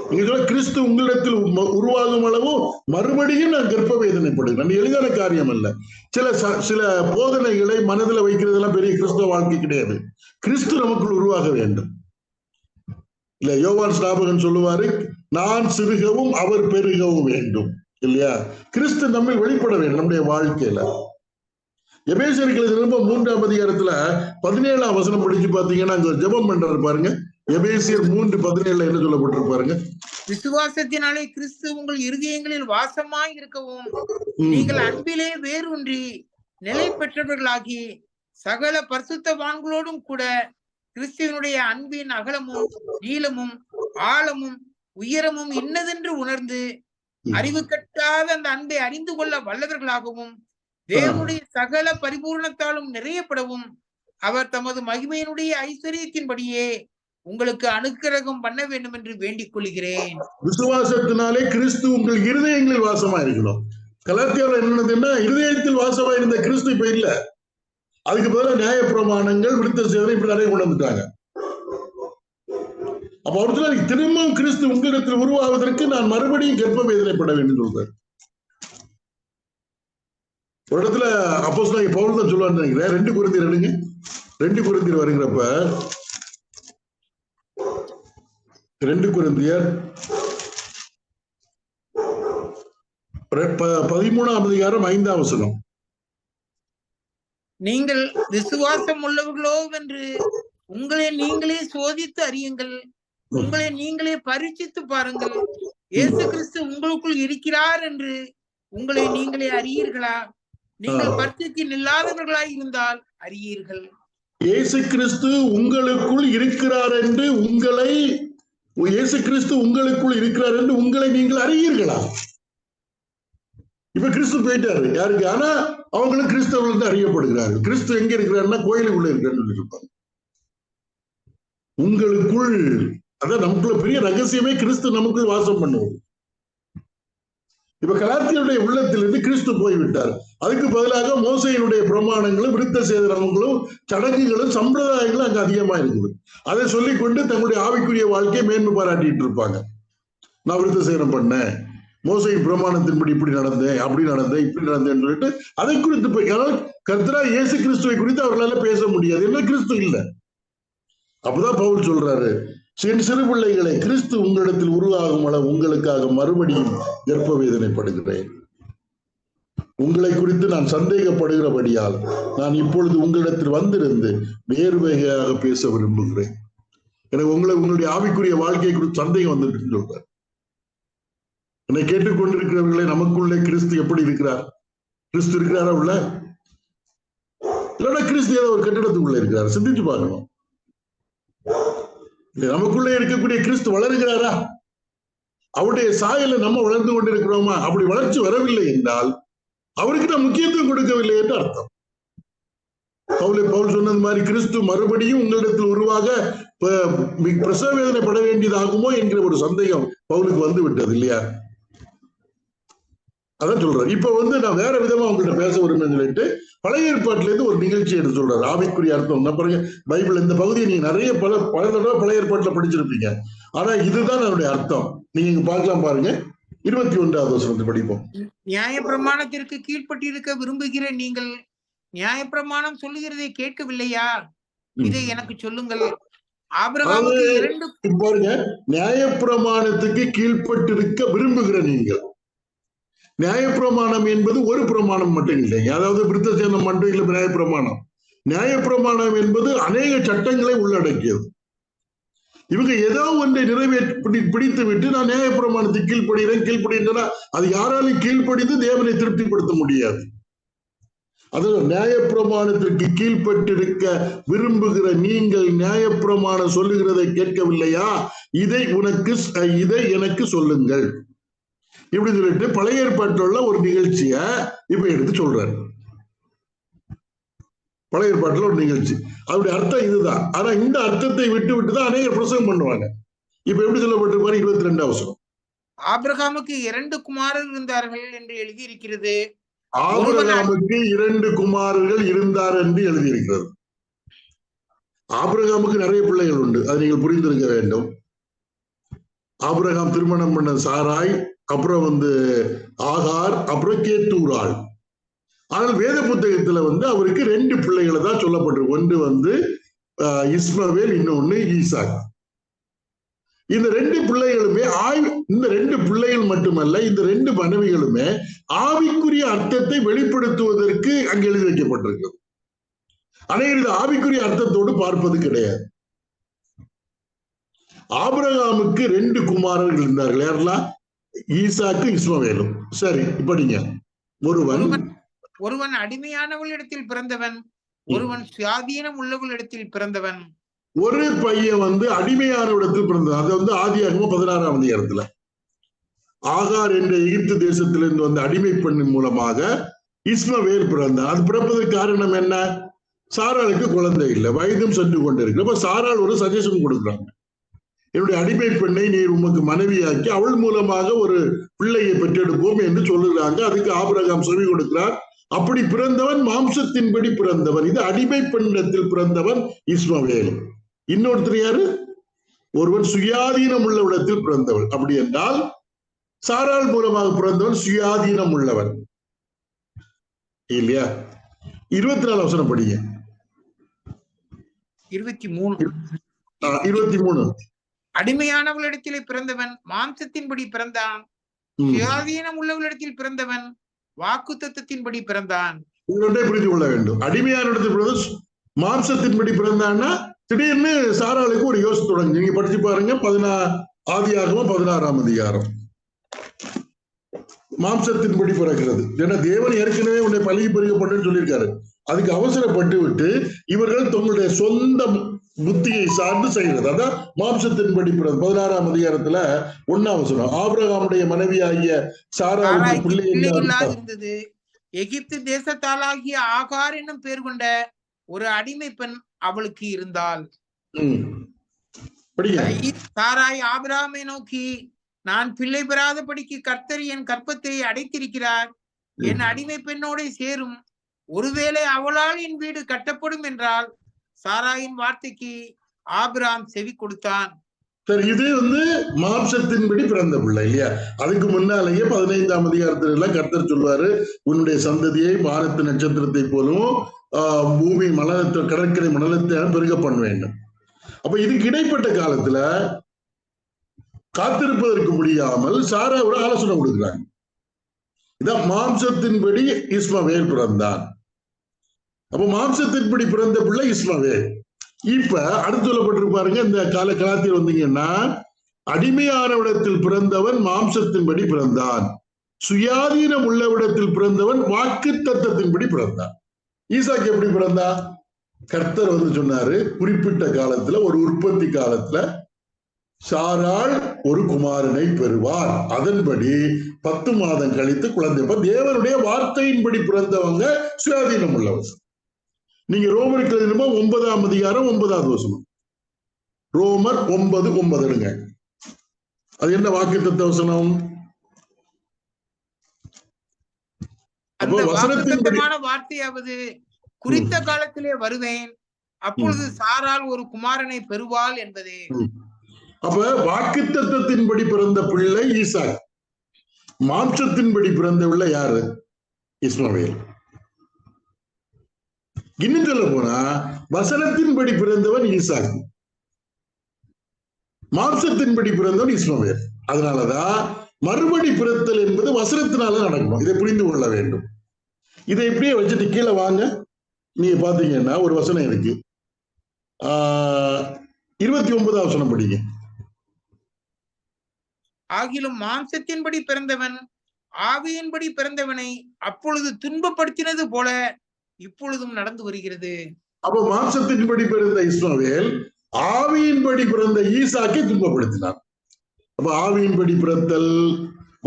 நீங்க சொல்ல கிறிஸ்து உங்களிடத்தில் உருவாகும் அளவு மறுபடியும் நான் கர்ப்ப வேதனைப்படுகிறேன். எளிதான காரியம் அல்ல. சில போதனைகளை மனதில் வைக்கிறதெல்லாம் பெரிய கிறிஸ்தவ வாழ்க்கை கிடையாது. கிறிஸ்து நமக்குள் உருவாக வேண்டும். இல்ல யோவான் ஸ்நாபகன் சொல்லுவாரு, நான் சிறுகவும் அவர் பெருகவும் வேண்டும் இல்லையா? கிறிஸ்து நம்மில் வெளிப்பட வேண்டும் நம்முடைய வாழ்க்கையில. எபேசியர்கள் திரும்ப 3ஆம் அதிகாரத்துல 17ஆம் வசனம் படிச்சு பாத்தீங்கன்னா அங்க ஜெபம் பண்றாரு பாருங்க. எபேசியர் 3:17 என்ன சொல்லப்பட்டிருப்பாருங்க? விசுவாசத்தினாலே கிறிஸ்து உங்கள் இருதயங்களில் வாசமாய் இருக்கவும் நீங்கள் அன்பிலே வேரூன்றி நிலை பெற்றவர்களாகி சகல பரிசுத்தவான்களோடும் கூட கிறிஸ்துவனுடைய அன்பின் அகலமும் நீளமும் ஆழமும் உயரமும் இன்னதென்று உணர்ந்து அறிவு கட்டாத அந்த அன்பை அறிந்து கொள்ள வல்லவர்களாகவும் தேவனுடைய சகல பரிபூர்ணத்தாலும் நிறையப்படவும் அவர் தமது மகிமையினுடைய ஐஸ்வர்யத்தின்படியே உங்களுக்கு அனுக்கிரகம் பண்ண வேண்டும் என்று வேண்டிக் கொள்கிறேன். விசுவாசத்தினாலே கிறிஸ்து உங்கள் இருதயங்களில் வாசமா இருக்கணும். கலாத்தியாவில் என்னதுன்னா இருதயத்தில் வாசமா இருந்த கிறிஸ்து இப்ப இல்ல. அதுக்கு பதிலாக நியாயப்பிரமாணங்கள் விருத்த சேதனை இப்படி நிறைய கொண்டு வந்துட்டாங்க. அப்ப அவருக்கு திரும்பவும் கிறிஸ்து உங்களிடத்தில் உருவாவதற்கு நான் மறுபடியும் கர்ப்ப வேதனைப்பட வேண்டும் சொல்றாரு. ஒரு இடத்துல அப்போஸ்தலனாகிய பவுல் தான் சொல்லுவான்னு நினைக்கிறேன். 2 கொரிந்தியர் எடுங்க. 2 கொரிந்தியர் வருகிறப்ப 2 கொரிந்தியர் 13ஆம் அதிகாரம் 5ஆம் வசனம். நீங்கள் விசுவாசம் உள்ளவர்களோ என்று உங்களை நீங்களே சோதித்து அறியுங்கள், உங்களை நீங்களே பரீட்சித்து பாருங்கள். இயேசு கிறிஸ்து உங்களுக்குள் இருக்கிறார் என்று உங்களை நீங்களே அறியீர்களா? நீங்கள் பரிசுக்கு நில்லாதவர்களாய் இருந்தால் அறியீர்கள். இயேசு கிறிஸ்து உங்களுக்குள் இருக்கிறார் என்று இயேசு கிறிஸ்து உங்களுக்குள் இருக்கிறார் என்று உங்களை நீங்கள் அறியீர்களா? இப்ப கிறிஸ்து போயிட்டாரு யாருக்கு? ஆனா அவங்களும் கிறிஸ்தவர்கள் அறியப்படுகிறார்கள். கிறிஸ்து எங்க இருக்கிறாருன்னா கோயிலுக்குள்ள இருக்காருன்னு இருப்பாங்க. உங்களுக்குள் அதான் நமக்குள்ள பெரிய ரகசியமே கிறிஸ்து நமக்குள் வாசம் பண்ணுவோம். இப்ப கலாத்தியருடைய உள்ளத்திலிருந்து கிறிஸ்து போய்விட்டார். அதுக்கு பதிலாக மோசையினுடைய பிரமாணங்களும் விருத்த சேதனங்களும் சடங்குகளும் சம்பிரதாயங்களும் அங்க அதிகமா இருக்குது. அதை சொல்லிக்கொண்டு தங்களுடைய ஆவிக்குரிய வாழ்க்கையை மேன்மை பாராட்டிட்டு இருப்பாங்க. நான் விருத்த சேதனம் பண்ணேன், மோசையின் பிரமாணத்தின்படி இப்படி நடந்தேன், அப்படி நடந்தேன், இப்படி நடந்தேன்னு சொல்லிட்டு அதை குறித்து கர்த்தரா இயேசு கிறிஸ்துவை குறித்து அவர்களால பேச முடியாது. என்ன கிறிஸ்து இல்லை. அப்பதான் பவுல் சொல்றாரு, சிறு பிள்ளைகளை கிறிஸ்து உங்களிடத்தில் உருவாகும் அளவு உங்களுக்காக மறுபடியும் கர்ப்ப வேதனைப்படுகிறேன். உங்களை குறித்து நான் சந்தேகப்படுகிறபடியால் நான் இப்பொழுது உங்களிடத்தில் வந்திருந்து வேறு வகையாக பேச விரும்புகிறேன். எனக்கு உங்களுடைய ஆவிக்குரிய வாழ்க்கையை குறித்து சந்தேகம் வந்துட்டு சொல்றார். என்னை கேட்டுக்கொண்டிருக்கிறவர்களே, நமக்குள்ளே கிறிஸ்து எப்படி இருக்கிறார்? கிறிஸ்து இருக்கிறாரா உள்ள? இல்லைன்னா கிறிஸ்து ஏதோ ஒரு கட்டிடத்துக்குள்ள இருக்கிறார்? சிந்திச்சு பார்க்கணும். நமக்குள்ளே இருக்கக்கூடிய கிறிஸ்து வளர்கிறாரா? அவருடைய சாயல நம்ம வளர்ந்து கொண்டிருக்கிறோமா? அப்படி வளர்ச்சி வரவில்லை என்றால் அவருக்கு நான் முக்கியத்துவம் கொடுக்கவில்லை என்று அர்த்தம். பவுல் சொன்னது மாதிரி கிறிஸ்து மறுபடியும் உங்களிடத்தில் உருவாக பிரசவ வேதனை பட வேண்டியதாகுமோ என்கிற ஒரு சந்தேகம் பவுலுக்கு வந்து விட்டது இல்லையா? அதான் சொல்றாரு. இப்ப நான் வேற விதமா உங்கள்கிட்ட பேச விரும்புன்னு சொல்லிட்டு பழைய ஏற்பாட்டுல இருந்து ஒரு நிகழ்ச்சி எடுத்து சொல்றாரு. ஆவிக்குரிய அர்த்தம் பாருங்க, பைபிள் இந்த பகுதியை நீங்க நிறைய பல தடவை பழைய ஏற்பாட்டுல படிச்சிருப்பீங்க. ஆனா இதுதான் அதனுடைய அர்த்தம். நீங்க இங்க பார்க்கலாம் பாருங்க. 21வது வசனத்தை படிப்போம். நியாயப்பிரமாணத்திற்கு கீழ்ப்பட்டிருக்க விரும்புகிற நீங்கள் நியாயப்பிரமாணம் சொல்லுகிறதை கேட்கவில்லையா? இதை எனக்கு சொல்லுங்கள். ஆபிரகாமுக்கு பாருங்க, நியாயப்பிரமாணத்துக்கு கீழ்ப்பட்டிருக்க விரும்புகிற நீங்கள். நியாயப்பிரமாணம் என்பது ஒரு பிரமாணம் மட்டும் இல்லை. அதாவது விருத்த சேதனம் மட்டும் இல்லை நியாயப்பிரமாணம். நியாயப்பிரமாணம் என்பது அநேக சட்டங்களை உள்ளடக்கியது. இவங்க ஏதோ ஒன்றை பிடித்து விட்டு நான் நியாயப்பிரமாணத்துக்கு கீழ்ப்படுகிறேன்னா அது யாராலும் கீழ்ப்படிந்து தேவனை திருப்திப்படுத்த முடியாது. அது நியாயப்பிரமாணத்திற்கு கீழ்ப்பட்டிருக்க விரும்புகிற நீங்கள் நியாயப்பிரமாணம் சொல்லுகிறதை கேட்கவில்லையா? இதை எனக்கு சொல்லுங்கள். இப்படி சொல்லிட்டு பழைய ஏற்பாட்டுல ஒரு நிகழ்ச்சிய இப்ப எடுத்து சொல்றாரு. பழைய ஏற்பாட்டுல ஒரு நிகழ்ச்சி, அவருடைய அர்த்தம் இதுதான். ஆனா இந்த அர்த்தத்தை விட்டுதான் அநேகர் பிரசங்கம் பண்ணுவாங்க. இப்ப எப்படி சொல்லப்பட்டிருப்பாரு? 22வது வசனம். ஆபிரகாமுக்கு 2 குமாரர்கள் இருந்தார்கள் என்று எழுதி இருக்கிறது. ஆபிரகாமுக்கு 2 குமாரர்கள் இருந்தார் என்று எழுதியிருக்கிறது. ஆபிரகாமுக்கு நிறைய பிள்ளைகள் உண்டு, அதை நீங்கள் புரிந்திருக்க வேண்டும். ஆபிரகாம் திருமணம் பண்ண சாராய், அப்புறம் ஆகார், அப்புறம் கேத்தூராள். ஆனால் வேத புத்தகத்துல அவருக்கு 2 பிள்ளைகளை தான் சொல்லப்பட்டிருக்கு. ஒன்று இஸ்மவேல், இன்னொன்னு ஈசாக். இந்த ரெண்டு பிள்ளைகளுமே இந்த ரெண்டு பிள்ளைகள் மட்டுமல்ல, இந்த ரெண்டு மனைவிகளுமே ஆவிக்குரிய அர்த்தத்தை வெளிப்படுத்துவதற்கு அங்கு எழுதி வைக்கப்பட்டிருக்கிறது. அனைவரும் இது ஆவிக்குரிய அர்த்தத்தோடு பார்ப்பது கிடையாது. ஆபிரகாமுக்கு 2 குமாரர்கள் இருந்தார்கள். யாரெல்லாம்? ஈசாக்கு, இஸ்மவேலும். சரி, இப்படிங்க. ஒருவன் அடிமையானவளிடத்தில் பிறந்தவன், ஒருவன் சுயாதீனம் உள்ளவளிடத்தில் பிறந்தவன். ஒரு பையன் அடிமையான இடத்தில் பிறந்தவன். அது ஆதியாகமம் 16ஆம் அதிகாரத்துல ஆகார் என்ற எகிப்து தேசத்திலிருந்து வந்த அடிமை பெண்ணின் மூலமாக இஸ்மவேல் பிறந்தான். அது பிறப்பதற்கு காரணம் என்ன? சாராளுக்கு குழந்தை இல்லை, வயதும் சென்று கொண்டிருக்கு. அப்ப சாராள் ஒரு சஜஷன் கொடுக்குறாங்க, என்னுடைய அடிமை பெண்ணை நீர் உமக்கு மனைவியாக்கி அவள் மூலமாக ஒரு பிள்ளையை பெற்றெடுப்போம் என்று சொல்லுகிறாங்க. அதுக்கு ஆபிரகாம் செவி கொடுக்கிறார். அப்படி பிறந்தவன் மாம்சத்தின்படி பிறந்தவன். இது அடிமை பெண்ணிடத்தில் பிறந்தவன் இஸ்மவேல். இன்னொருத்தர் யாரு? ஒருவன் சுயாதீனம் உள்ள இடத்தில் பிறந்தவன். அப்படி என்றால் சாராள் மூலமாக பிறந்தவன் சுயாதீனம் உள்ளவன் இல்லையா? 24 வசனம் படிங்க. 23. அடிமையானவளிடத்திலே பிறந்தவன் மாம்சத்தின்படி பிறந்தான், சுயாதீனம் உள்ளவளிடத்தில் பிறந்தவன் வாக்குத்தத்தத்தின்படி பிறந்தான். புரிந்து கொள்ள வேண்டும். அடிமையான இடத்தில் பிறந்த மாம்சத்தின்படி பிறந்தான்னா திடீர்னு சாராளுக்கு ஒரு யோசனை தொடங்கி. நீங்க படிச்சு பாருங்க, ஆதியாகமம் 16ஆம் அதிகாரம். மாம்சத்தின்படி பிறக்கிறது. ஏன்னா தேவன் ஏற்கனவே உன்னை பழகி பெருக பண்ணு சொல்லியிருக்காரு. அதுக்கு அவசரப்பட்டு விட்டு இவர்கள் தங்களுடைய சொந்த புத்தியை சார்ந்து செய்கிறது. அதான் மாம்சத்தின்படி பிறகு 16ஆம் அதிகாரத்துல 1ஆம் வசனம். ஆபிரகாமுடைய மனைவியாகிய சாராளுக்கு பிள்ளை இருந்தது. எகிப்து தேசத்தாலாகிய ஆகார் என்னும் பேர் கொண்ட ஒரு அடிமை பெண் அவளுக்கு இருந்தாள். சாராய் ஆபிரகாமை நோக்கி, நான் பிள்ளை பெறாதபடிக்கு கர்த்தர் என் கற்பத்தை அடைத்திருக்கிறார், என் அடிமை பெண்ணோட சேரும், ஒருவேளை அவளால் என் வீடு கட்டப்படும் என்றால் சாராயின் வார்த்தைக்கு ஆபிரகாம் செவி கொடுத்தான். சரி, இது மாம்சத்தின்படி பிறந்த பிள்ளை இல்லையா? அதுக்கு முன்னாலேயே 15ஆம் அதிகாரத்துல எல்லாம் கர்த்தர் சொல்வாரு, உன்னுடைய சந்ததியை வானத்து நட்சத்திரத்தை போலவும் பூமி மணலத்தை கடற்கரை மணலத்தை பெருக பண்ண வேண்டும். அப்ப இதுக்கு இடைப்பட்ட காலத்துல காத்திருப்பதற்கு முடியாமல் சாரா ஒரு ஆலோசனை கொடுக்குறாங்க. இதான் மாம்சத்தின்படி இஸ்மவேல் பிறந்தான். அப்ப மாம்சத்தின்படி பிறந்த பிள்ளை இஸ்மவேல். இப்ப அடுத்து சொல்லப்பட்டிருப்பாருங்க, இந்த காலத்தில் வந்தீங்கன்னா, அடிமையானவிடத்தில் பிறந்தவன் மாம்சத்தின்படி பிறந்தான், சுயாதீனம் உள்ளவிடத்தில் பிறந்தவன் வாக்கு தத்தத்தின்படி பிறந்தான். ஈசாக்கு எப்படி பிறந்தான்? கர்த்தர் சொன்னாரு, குறிப்பிட்ட காலத்துல ஒரு உற்பத்தி காலத்துல சாராள் ஒரு குமாரனை பெறுவார், அதன்படி 10 மாதம் கழித்து குழந்தை. தேவனுடைய வார்த்தையின்படி பிறந்தவங்க சுயாதீனம் உள்ளவர். நீங்க ரோமருக்கு எழுதினமோ 9ஆம் அதிகாரம் 9வது வசனம். ரோமர் 9:9. அது என்ன வாக்குத்தத்த வசனம்? வார்த்தையாவது, குறித்த காலத்திலே வருவேன், அப்பொழுது சாராள் ஒரு குமாரனை பெறுவாள் என்பதே. அப்ப வாக்குத்தத்தத்தின்படி பிறந்த பிள்ளை ஈசாக், மாம்சத்தின்படி பிறந்த பிள்ளை யாரு? இஸ்மவேல். இன்னும் சொல்ல போனா வசனத்தின்படி பிறந்தவன் ஈசாக், மாம்சத்தின்படி பிறந்தவன் இஸ்மவேல். அதனாலதான் மறுபடி பிறத்தல் என்பது வசனத்தினால நடக்கணும். இதை புரிந்து கொள்ள வேண்டும். இதை இப்படியே வச்சுட்டு கீழே வாங்க, நீங்க பாத்தீங்கன்னா ஒரு வசனம் இருக்கு. 29ஆம் வசனம் படிங்க. ஆகிலும் மாம்சத்தின்படி பிறந்தவன் ஆவியின்படி பிறந்தவனை அப்பொழுது துன்பப்படுத்தினது போல இப்பொழுதும் நடந்து வருகிறது. அப்ப மாம்சத்தின்படி பிறந்த இஸ்மவேல் ஆவியின்படி பிறந்த ஈசாக்கை துன்பப்படுத்தினார். அப்ப ஆவியின்படி பிறத்தல்,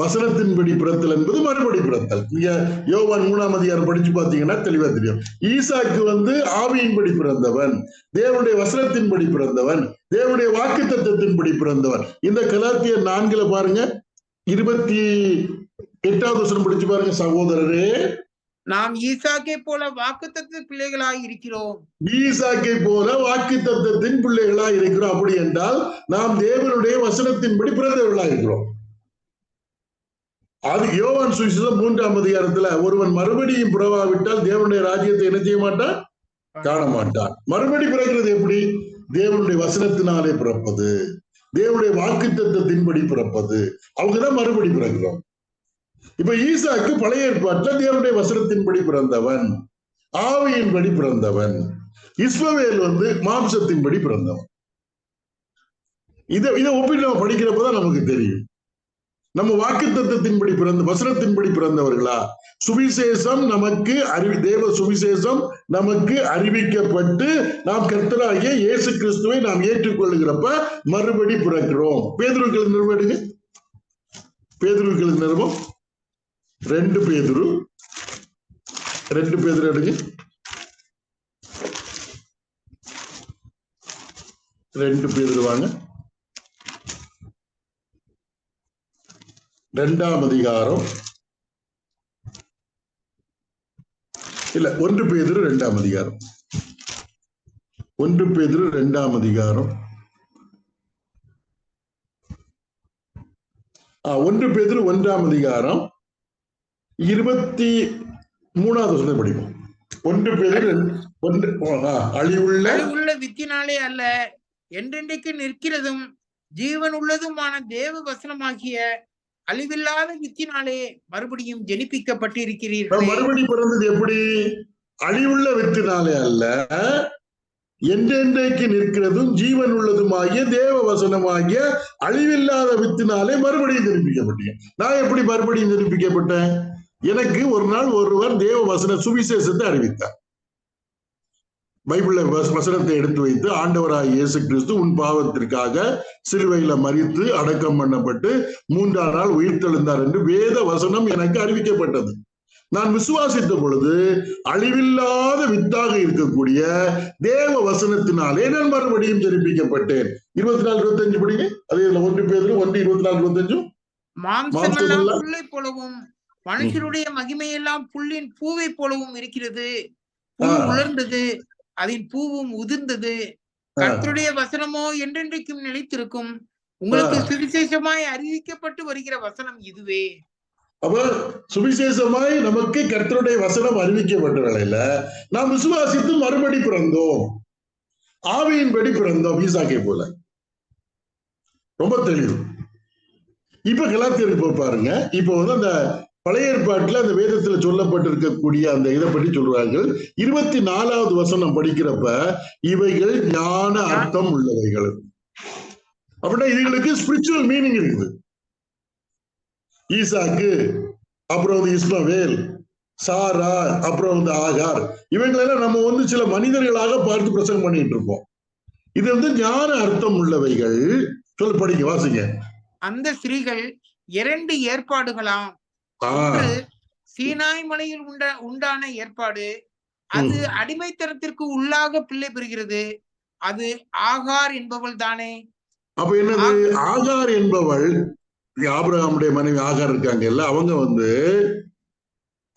வசனத்தின்படி பிறத்தல் என்பது மறுபடி பிறத்தல். நீங்க யோவான் 3ஆம் அதிகாரம் படிச்சு பாத்தீங்கன்னா தெளிவா தெரியும். ஈசாக்கு ஆவியின்படி பிறந்தவன், தேவனுடைய வசனத்தின்படி பிறந்தவன், தேவனுடைய வாக்கு தத்தத்தின்படி பிறந்தவன். இந்த கலாத்தியர் 4 பாருங்க, 28வது வசனம் படிச்சு பாருங்க. சகோதரரே, நாம் ஈசாக்கை போல வாக்குத்தத்த பிள்ளைகளாய் இருக்கிறோம். ஈசாக்கை போல வாக்குத்தத்தத்தின் பிள்ளைகளாய் இருக்கிறோம். அப்படி என்றால் நாம் தேவனுடைய வசனத்தின்படி பிறந்தவர்களாய் இருக்கிறோம். அது யோவான் சுவிசேஷம் 3ஆம் அதிகாரத்துல, ஒருவன் மறுபடியும் பிறவாவிட்டால் தேவனுடைய ராஜ்யத்தை என்ன செய்ய மாட்டான்? காண மாட்டான். மறுபடி பிறக்கிறது எப்படி? தேவனுடைய வசனத்தினாலே பிறப்பது. தேவனுடைய வாக்குத்தத்தத்தின்படி பிறப்பது. அவங்கதான் மறுபடி பிறக்கிறோம். இப்ப ஈசாக்கு பழைய ஏற்பாட்டுல தேவனுடைய வசனத்தின்படி பிறந்தவன், ஆவியின்படி பிறந்தவன். இஸ்மவேல் மாம்சத்தின்படி பிறந்தவன். இதை ஒப்பிட்டு நம்ம படிக்கிறப்பதான் நமக்கு தெரியும் நம்ம வாக்குத்தத்தத்தின்படி பிறந்த வசனத்தின்படி பிறந்தவர்களா. சுவிசேஷம் நமக்கு தேவ சுவிசேஷம் நமக்கு அறிவிக்கப்பட்டு நாம் கர்த்தராகிய இயேசு கிறிஸ்துவை நாம் ஏற்றுக்கொள்ளுகிறப்ப மறுபடி பிறக்கிறோம். பேதுருக்களுக்கு நிருபம் எடுங்க. பேதுருக்களுக்கு நிருபம் 2 பேதுரு எடுங்க. 2 பேதுரு வாங்க. 2ஆம் அதிகாரம், இல்ல 1 பேதுரு 2ஆம் அதிகாரம். 1 பேதுரு 2ஆம் அதிகாரம். 1 பேதுரு 1ஆம் அதிகாரம் 23வது வசனத்தை படிப்போம். 1 பேதுரு அழிவுள்ள வித்தினாலே அல்ல, என்றென்றைக்கு நிற்கிறதும் ஜீவன் உள்ளதுமான தேவ வசனமாகிய அழிவில்லாத வித்தினாலே மறுபடியும் ஜெனிப்பிக்கப்பட்டிருக்கிறீர்கள். மறுபடி பிறந்தது எப்படி? அழிவுள்ள வித்தினாலே அல்ல, என்றென்றைக்கு நிற்கிறதும் ஜீவன் உள்ளதுமாகிய தேவ வசனமாகிய அழிவில்லாத வித்தினாலே மறுபடியும் ஜெனிப்பிக்கப்பட்டேன். நான் எப்படி மறுபடியும் ஜெனிப்பிக்கப்பட்டேன்? எனக்கு ஒரு நாள் ஒருவர் தேவ வசன சுவிசேஷத்தை அறிவித்தார். பைபிள்ல வசனத்தை எடுத்து வைத்து, ஆண்டவராய் இயேசு கிறிஸ்து உன் பாவத்திற்காக சிலுவையில மரித்து அடக்கம் பண்ணப்பட்டு 3ஆம் நாள் உயிர்த்தெழுந்தார் என்று வேத வசனம் எனக்கு அறிவிக்கப்பட்டது. நான் விசுவாசித்த பொழுது அழிவில்லாத வித்தாக இருக்கக்கூடிய தேவ வசனத்தினாலே நான் மறுபடியும் ஜெனிப்பிக்கப்பட்டேன். 24-25 படிங்க. அதே 1 பேதுரு 1:24-25. மாம்சமெல்லாம் புல்லை போலவும் மனுஷருடைய மகிமையெல்லாம் புல்லின் பூவை போலவும் இருக்கிறது. பூ உலர்ந்தது, அதன் பூவும் உதிர்ந்தது. கர்த்தருடைய வசனமோ என்றென்றைக்கும் நிலைத்திருக்கும். உங்களுக்கு சுவிசேஷமாய் அறிவிக்கப்பட்டு வருகிற வசனம் இதுவே. அப்ப சுவிசேஷமாய் நமக்கு கர்த்தருடைய வசனம் அறிவிக்கப்பட்ட வேளையில நாம் விசுவாசித்து மறுபடி பிறந்தோம், ஆவியின்படி பிறந்தோம். ஈசாக்கை போல. ரொம்ப தெளிவு. இப்ப கலாத்தியருக்கு பாருங்க. இப்ப அந்த பழைய ஏற்பாட்டுல அந்த வேதத்துல சொல்லப்பட்டிருக்கக்கூடிய அந்த இதை பற்றி சொல்றார்கள். 24வது வசனம் படிக்கிறப்ப இவைகள் ஞான அர்த்தம் உள்ளவைகள் அப்படின்னா இதுகளுக்கு ஸ்பிரிச்சுவல் மீனிங் இருக்குது. ஈசாக்கு, அப்புறம் இஸ்மவேல், சாரா, அப்புறம் ஆகார், இவங்களெல்லாம் நம்ம சில மனிதர்களாக பார்த்து பிரசங்கம் பண்ணிட்டு இருப்போம். இது ஞான அர்த்தம் உள்ளவைகள். சொல்ல படிங்க, வாசிங்க. அந்த ஸ்திரீகள் 2 ஏற்பாடுகளாம். சீனாய் மலையில் உண்டான ஏற்பாடு, அது அடிமைத்தனத்திற்கு உள்ளாக பிள்ளை பெறுகிறது. அது ஆகார் என்பவள் தானே. அப்ப என்னது? ஆகார் என்பவள் ஆபிரகாமுடைய மனைவி ஆகார் இருக்காங்கல்ல, அவங்க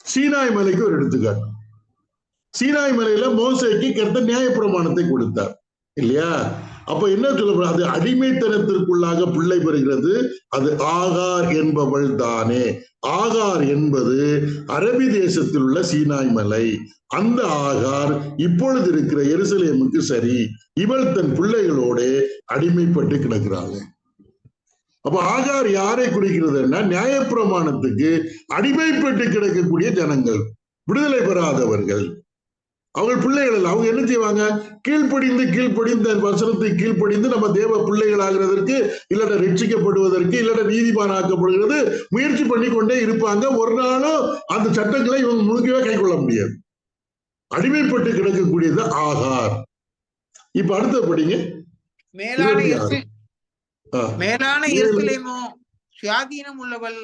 சீனாய் மலைக்கு ஒரு எடுத்துக்காட்டு. சீனாய் மலையில மோசேக்கு கர்த்தர் நியாயப்பிரமாணத்தை கொடுத்தார் இல்லையா? அப்ப என்ன சொல்ல, அது அடிமைத்தனத்திற்குள்ளாக பிள்ளை பெறுகிறது. அது ஆகார் என்பவள் தானே. ஆகார் என்பது அரபி தேசத்தில் உள்ள சீனாய் மலை. அந்த ஆகார் இப்பொழுது இருக்கிற எருசலேமுக்கு சரி. இவள் தன் பிள்ளைகளோட அடிமைப்பட்டு கிடக்கிறாள். அப்ப ஆகார் யாரை குறிக்கிறதுன்னா, நியாயப்பிரமாணத்துக்கு அடிமைப்பட்டு கிடக்கக்கூடிய ஜனங்கள், விடுதலை பெறாதவர்கள், அவங்க பிள்ளைகள். அவங்க என்ன செய்வாங்க? கீழ்ப்படிந்து வசனத்தை கீழ்ப்படிந்து நம்ம தேவ பிள்ளைகள் ஆகிறதற்கு, இல்லாட்ட ரட்சிக்கப்படுவதற்கு, இல்லாட்ட நீதிமான் ஆக்கப்படுகிறது முயற்சி பண்ணி கொண்டே இருப்பாங்க. ஒரு நாளும் அந்த சட்டங்களை இவங்க முழுக்கவே கை கொள்ள முடியாது. அடிமைப்பட்டு கிடக்கக்கூடியது ஆகார். இப்ப அடுத்த படிங்க. மேலான எருசலேமோ சுயாதீனம் உள்ளவள்,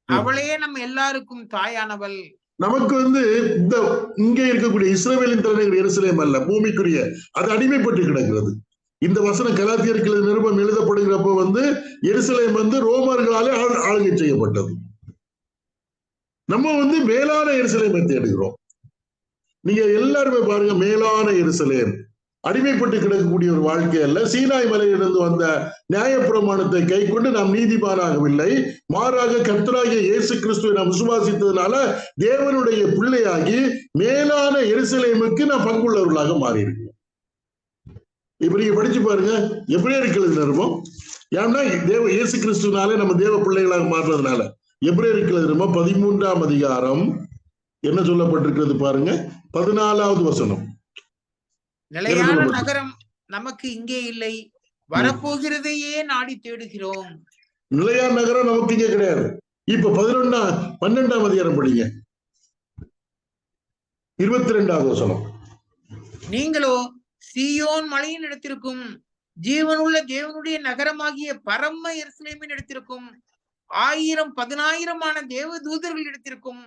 அவளே நம்ம எல்லாருக்கும் தாயானவள். நமக்கு இந்த இங்க இருக்கக்கூடிய இஸ்ரவேலின் தலைநகர் எருசலேம் அல்ல, பூமிக்குரிய, அது அடிமைப்பட்டு கிடக்கிறது. இந்த வசனம் கலாத்தியருக்கு நிருபம் எழுதப்படுகிறப்ப எருசலேம் ரோமர்களாலே ஆளுகை செய்யப்பட்டது. நம்ம மேலான எருசலேமை தேடுகிறோம். நீங்க எல்லாருமே பாருங்க, மேலான எருசலேம் அடிமைப்பட்டு கிடக்கக்கூடிய ஒரு வாழ்க்கை அல்ல. சீனாய் மலையிலிருந்து வந்த நியாயப்பிரமாணத்தை கை கொண்டு நாம் நீதிமானாகவில்லை, மாறாக கர்த்தராகிய இயேசு கிறிஸ்துவை நாம் விசுவாசித்ததுனால தேவனுடைய பிள்ளையாகி மேலான எருசலேமுக்கு நாம் பங்குள்ளவர்களாக மாறி இருக்கோம். இப்ப நீங்க படிச்சு பாருங்க, எபிரேயருக்கு நிருபம் ஏன்னா இயேசு கிறிஸ்துனாலே நம்ம தேவ பிள்ளைகளாக மாறுறதுனால. எபிரேயருக்கு எழுதின 13ஆம் அதிகாரம் என்ன சொல்லப்பட்டிருக்கிறது பாருங்க, 14வது வசனம். நிலையான நகரம் நமக்கு இங்கே இல்லை, வரப்போகிறதையே நாடி தேடுகிறோம். நிலையான நகரம் நமக்கு இங்கே கிடையாது. இப்ப 12ஆம் அதிகாரம் படிங்க, 22வது வசனம். நீங்களோ சீயோன் மலையின் இடத்திற்கும் ஜீவனுள்ள தேவனுடைய நகரமாகிய பரம எருசலேமின் இடத்திற்கும் 1000-10,000 தேவ தூதர்கள் இடத்திற்கும்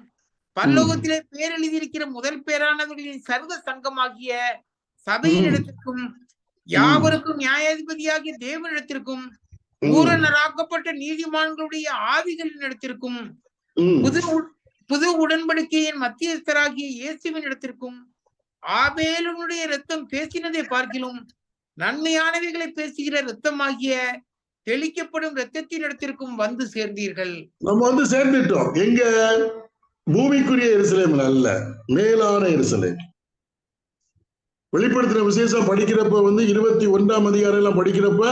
பரலோகத்திலே பேரெழுதியிருக்கிற முதல் பேரானவர்களின் சர்வ சங்கமாகிய சபையின் இடத்திற்கும் யாவருக்கும் நியாயாதிபதியாகிய தேவனிடத்திற்கும் பூரணராக்கப்பட்ட நீதிமான்களுடைய ஆவிகளின் இடத்திற்கும் புது உடன்படிக்கையின் மத்தியஸ்தராகிய இயேசுவின் இடத்திற்கும் ஆபேலுடைய இரத்தம் பேசினதை பார்க்கிலும் நன்மையானவைகளை பேசுகிற இரத்தமாகிய தெளிக்கப்படும் இரத்தத்தின் இடத்திற்கும் வந்து சேர்ந்தீர்கள். நம்ம வந்து சேர்ந்துட்டோம். எங்க? பூமிக்குரிய எருசலேம் அல்ல, மேலான எருசலேம். வெளிப்படுத்தின விசேஷம் படிக்கிறப்ப வந்து 21ஆம் அதிகாரம் எல்லாம் படிக்கிறப்ப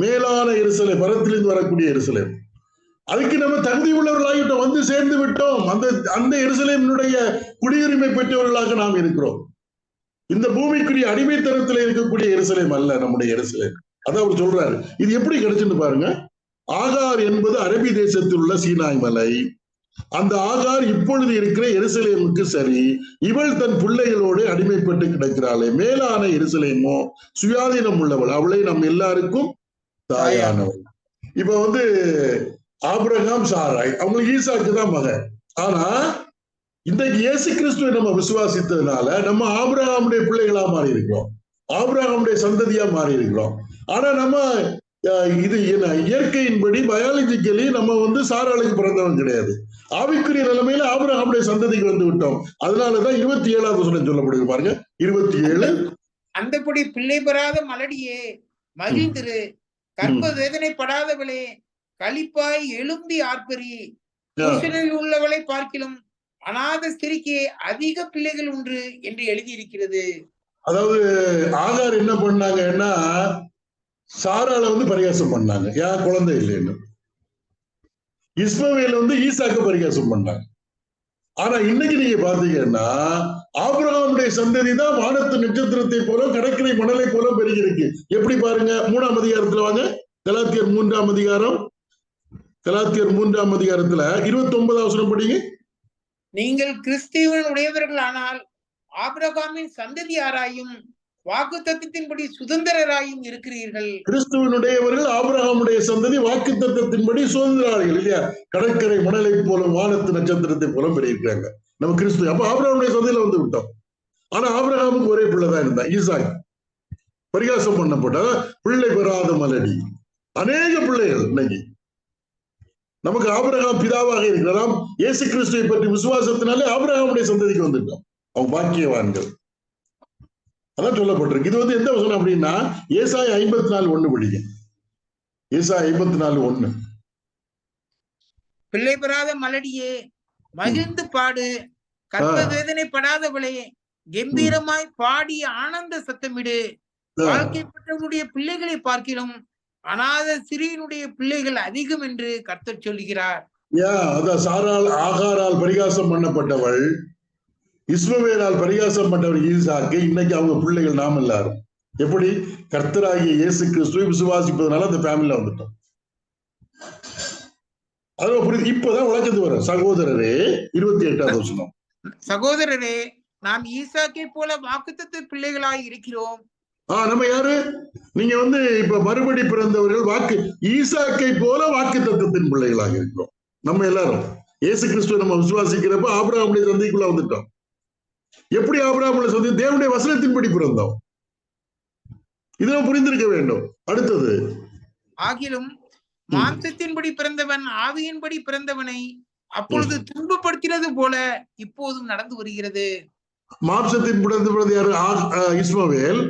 மேலான எருசலேம், பரத்திலிருந்து வரக்கூடிய எருசலேம். அதுக்கு நம்ம தகுதி உள்ளவர்களாகிட்டோம், வந்து சேர்ந்து விட்டோம். அந்த எருசலேமினுடைய குடியுரிமை பெற்றவர்களாக நாம் இருக்கிறோம். இந்த பூமிக்குரிய அடிமைத்தனத்தில் இருக்கக்கூடிய எருசலேம் அல்ல நம்முடைய எருசலேம். அதான் அவர் சொல்றாரு. இது எப்படி கிடைச்சுன்னு பாருங்க. ஆகார் என்பது அரபி தேசத்தில் உள்ள சீனாய் மலை. அந்த ஆகார் இப்பொழுது இருக்கிற எருசலேமுக்கு சரி, இவள் தன் பிள்ளைகளோடு அடிமைப்பட்டு கிடக்கிறாளே. மேலான எருசலேமோ சுயாதீனம் உள்ளவள், அவளை நம் எல்லாருக்கும் தாயானவள். இப்ப வந்து ஆபிரகாம் சாராய் அவங்களுக்கு ஈசாக்கு தான் மகன். ஆனா இன்றைக்கு இயேசு கிறிஸ்துவை நம்ம விசுவாசித்ததுனால நம்ம ஆபிரகாமுடைய பிள்ளைகளா மாறி இருக்கிறோம், ஆபிரகாமுடைய சந்ததியா மாறி இருக்கிறோம். ஆனா நம்ம இது என்ன, இயற்கையின்படி பயாலஜிக்கலி நம்ம வந்து சாராளுக்கு பிறந்தவன் கிடையாது. ஆவிக்குரிய நிலைமையில ஆபிரகாமுடைய சந்ததிக்கு வந்து விட்டோம். அதனாலதான் 27வது வசனம் சொல்லப்படுது பாருங்க, 27. அந்தபடி பிள்ளை பெறாத மலடியே மகிழ்ந்திரு, கர்ப்ப வேதனைப்படாதவளே களிப்பாய் எழும்பி ஆர்ப்பரி, உள்ளவளை பார்க்கிலும் அநாத ஸ்திரிக்கு அதிக பிள்ளைகள் உண்டு என்று எழுதியிருக்கிறது. அதாவது ஆகார் என்ன பண்ணாங்கன்னா, சாரால வந்து பரிகாசம் பண்ணாங்க, யார் குழந்தை இல்லைன்னு. இஸ்மவேல் வந்து ஈசாக்க பரிகாசம் பண்ணாங்க. ஆனா இன்னைக்கு நீங்க பாத்தீங்கன்னா ஆபிரகாமுடைய சந்ததி தான் வானத்து நட்சத்திரத்தை போல கடற்கரை மணலை போல பெருகிருக்கு. எப்படி பாருங்க, 3ஆம் அதிகாரத்துல வாங்க, கலாத்தியர் 3ஆம் அதிகாரம், கலாத்தியர் 3ஆம் அதிகாரத்துல 29வது வசனம் படிங்க. நீங்கள் கிறிஸ்துவின் உடையவர்கள் ஆனால் ஆபிரகாமின் சந்ததியாராயும் வாக்கு தத்தத்தின்படி சுதந்திரராயும் இருக்கிறீர்கள். கிறிஸ்துவனுடையவர்கள் ஆபிரகாமுடைய சந்ததி, வாக்கு தத்தத்தின்படி சுதந்திராளிகள் இல்லையா? கடற்கரை மணலை போல வானத்து நட்சத்திரத்தை போல பெற்றிருக்காங்க நம்ம கிறிஸ்து. அப்ப ஆபிரகாமுடைய சந்ததியில வந்து விட்டோம். ஆனா ஆபிரகாமுக்கு ஒரே பிள்ளைதான் இருந்தான், ஈசாக். பரிகாசம் பண்ணப்பட்ட பிள்ளை பெறாத மலடி. அநேக பிள்ளைகள் இன்னைக்கு நமக்கு ஆபிரகாம் பிதாவாக இருக்கிறாம். இயேசு கிறிஸ்துவை பற்றி விசுவாசத்தினாலே ஆபிரகாமுடைய சந்ததிக்கு வந்துட்டோம். அவங்க பாக்கியவான்கள். அதான் சொல்லப்பட்டிருக்கு. இது வந்து எந்த வசனம் அப்படின்னா ஏசாயா 54:1 படிங்க. ஏசாயா 54:1. பிள்ளை பெறாத மலடியே மகிழ்ந்து பாடு, கர்ப்ப வேதனைப்படாதவளே கம்பீரமாய் பாடி ஆனந்த சத்தமிடு, வாழ்க்கைப்பட்டவருடைய பிள்ளைகளை பார்க்கிலும் அநாத சிறியனுடைய பிள்ளைகள் அதிகம் என்று கர்த்தர் சொல்கிறார். ஆகாரால் பரிகாசம் பண்ணப்பட்டவள், இஸ்மவேலால் பரிகாசம் பண்ணவர் ஈசாக்கு. இன்னைக்கு அவங்க பிள்ளைகள் நாம் எல்லாரும். எப்படி? கர்த்தராகிய இயேசு கிறிஸ்துவை விசுவாசிப்பதனால அந்த ஃபேமிலில வந்துட்டோம். அது புரியுது. இப்பதான் உலகத்து வர சகோதரரே, 28வது வசனம். சகோதரரே, நாம் ஈசாக்கை போல வாக்குத்தத்த பிள்ளைகளாய் இருக்கிறோம். நம்ம யாரு? நீங்க வந்து இப்ப மறுபடி பிறந்தவர்கள் ஈசாக்கை போல வாக்கு தத்தத்தின் பிள்ளைகளாக இருக்கிறோம் நம்ம எல்லாரும். இயேசு கிறிஸ்துவை நம்ம விசுவாசிக்கிறப்ப ஆபிரகாமுடைய சந்ததிக்குள்ள வந்துட்டோம். எப்படி ஆபிரகாமுடைய சந்ததி? தேவனுடைய வசனத்தின்படி பிறந்தோம். இதெல்லாம் புரிந்திருக்க வேண்டும். அடுத்தது, ஆகிலும் மாம்சத்தின்படி பிறந்தவன் ஆவியின்படி பிறந்தவனை அப்பொழுது துன்பப்படுத்தினது போல இப்போதும் நடந்து வருகிறது. மாம்சத்தின் பிறந்தது யாரு? இஸ்மவேல்.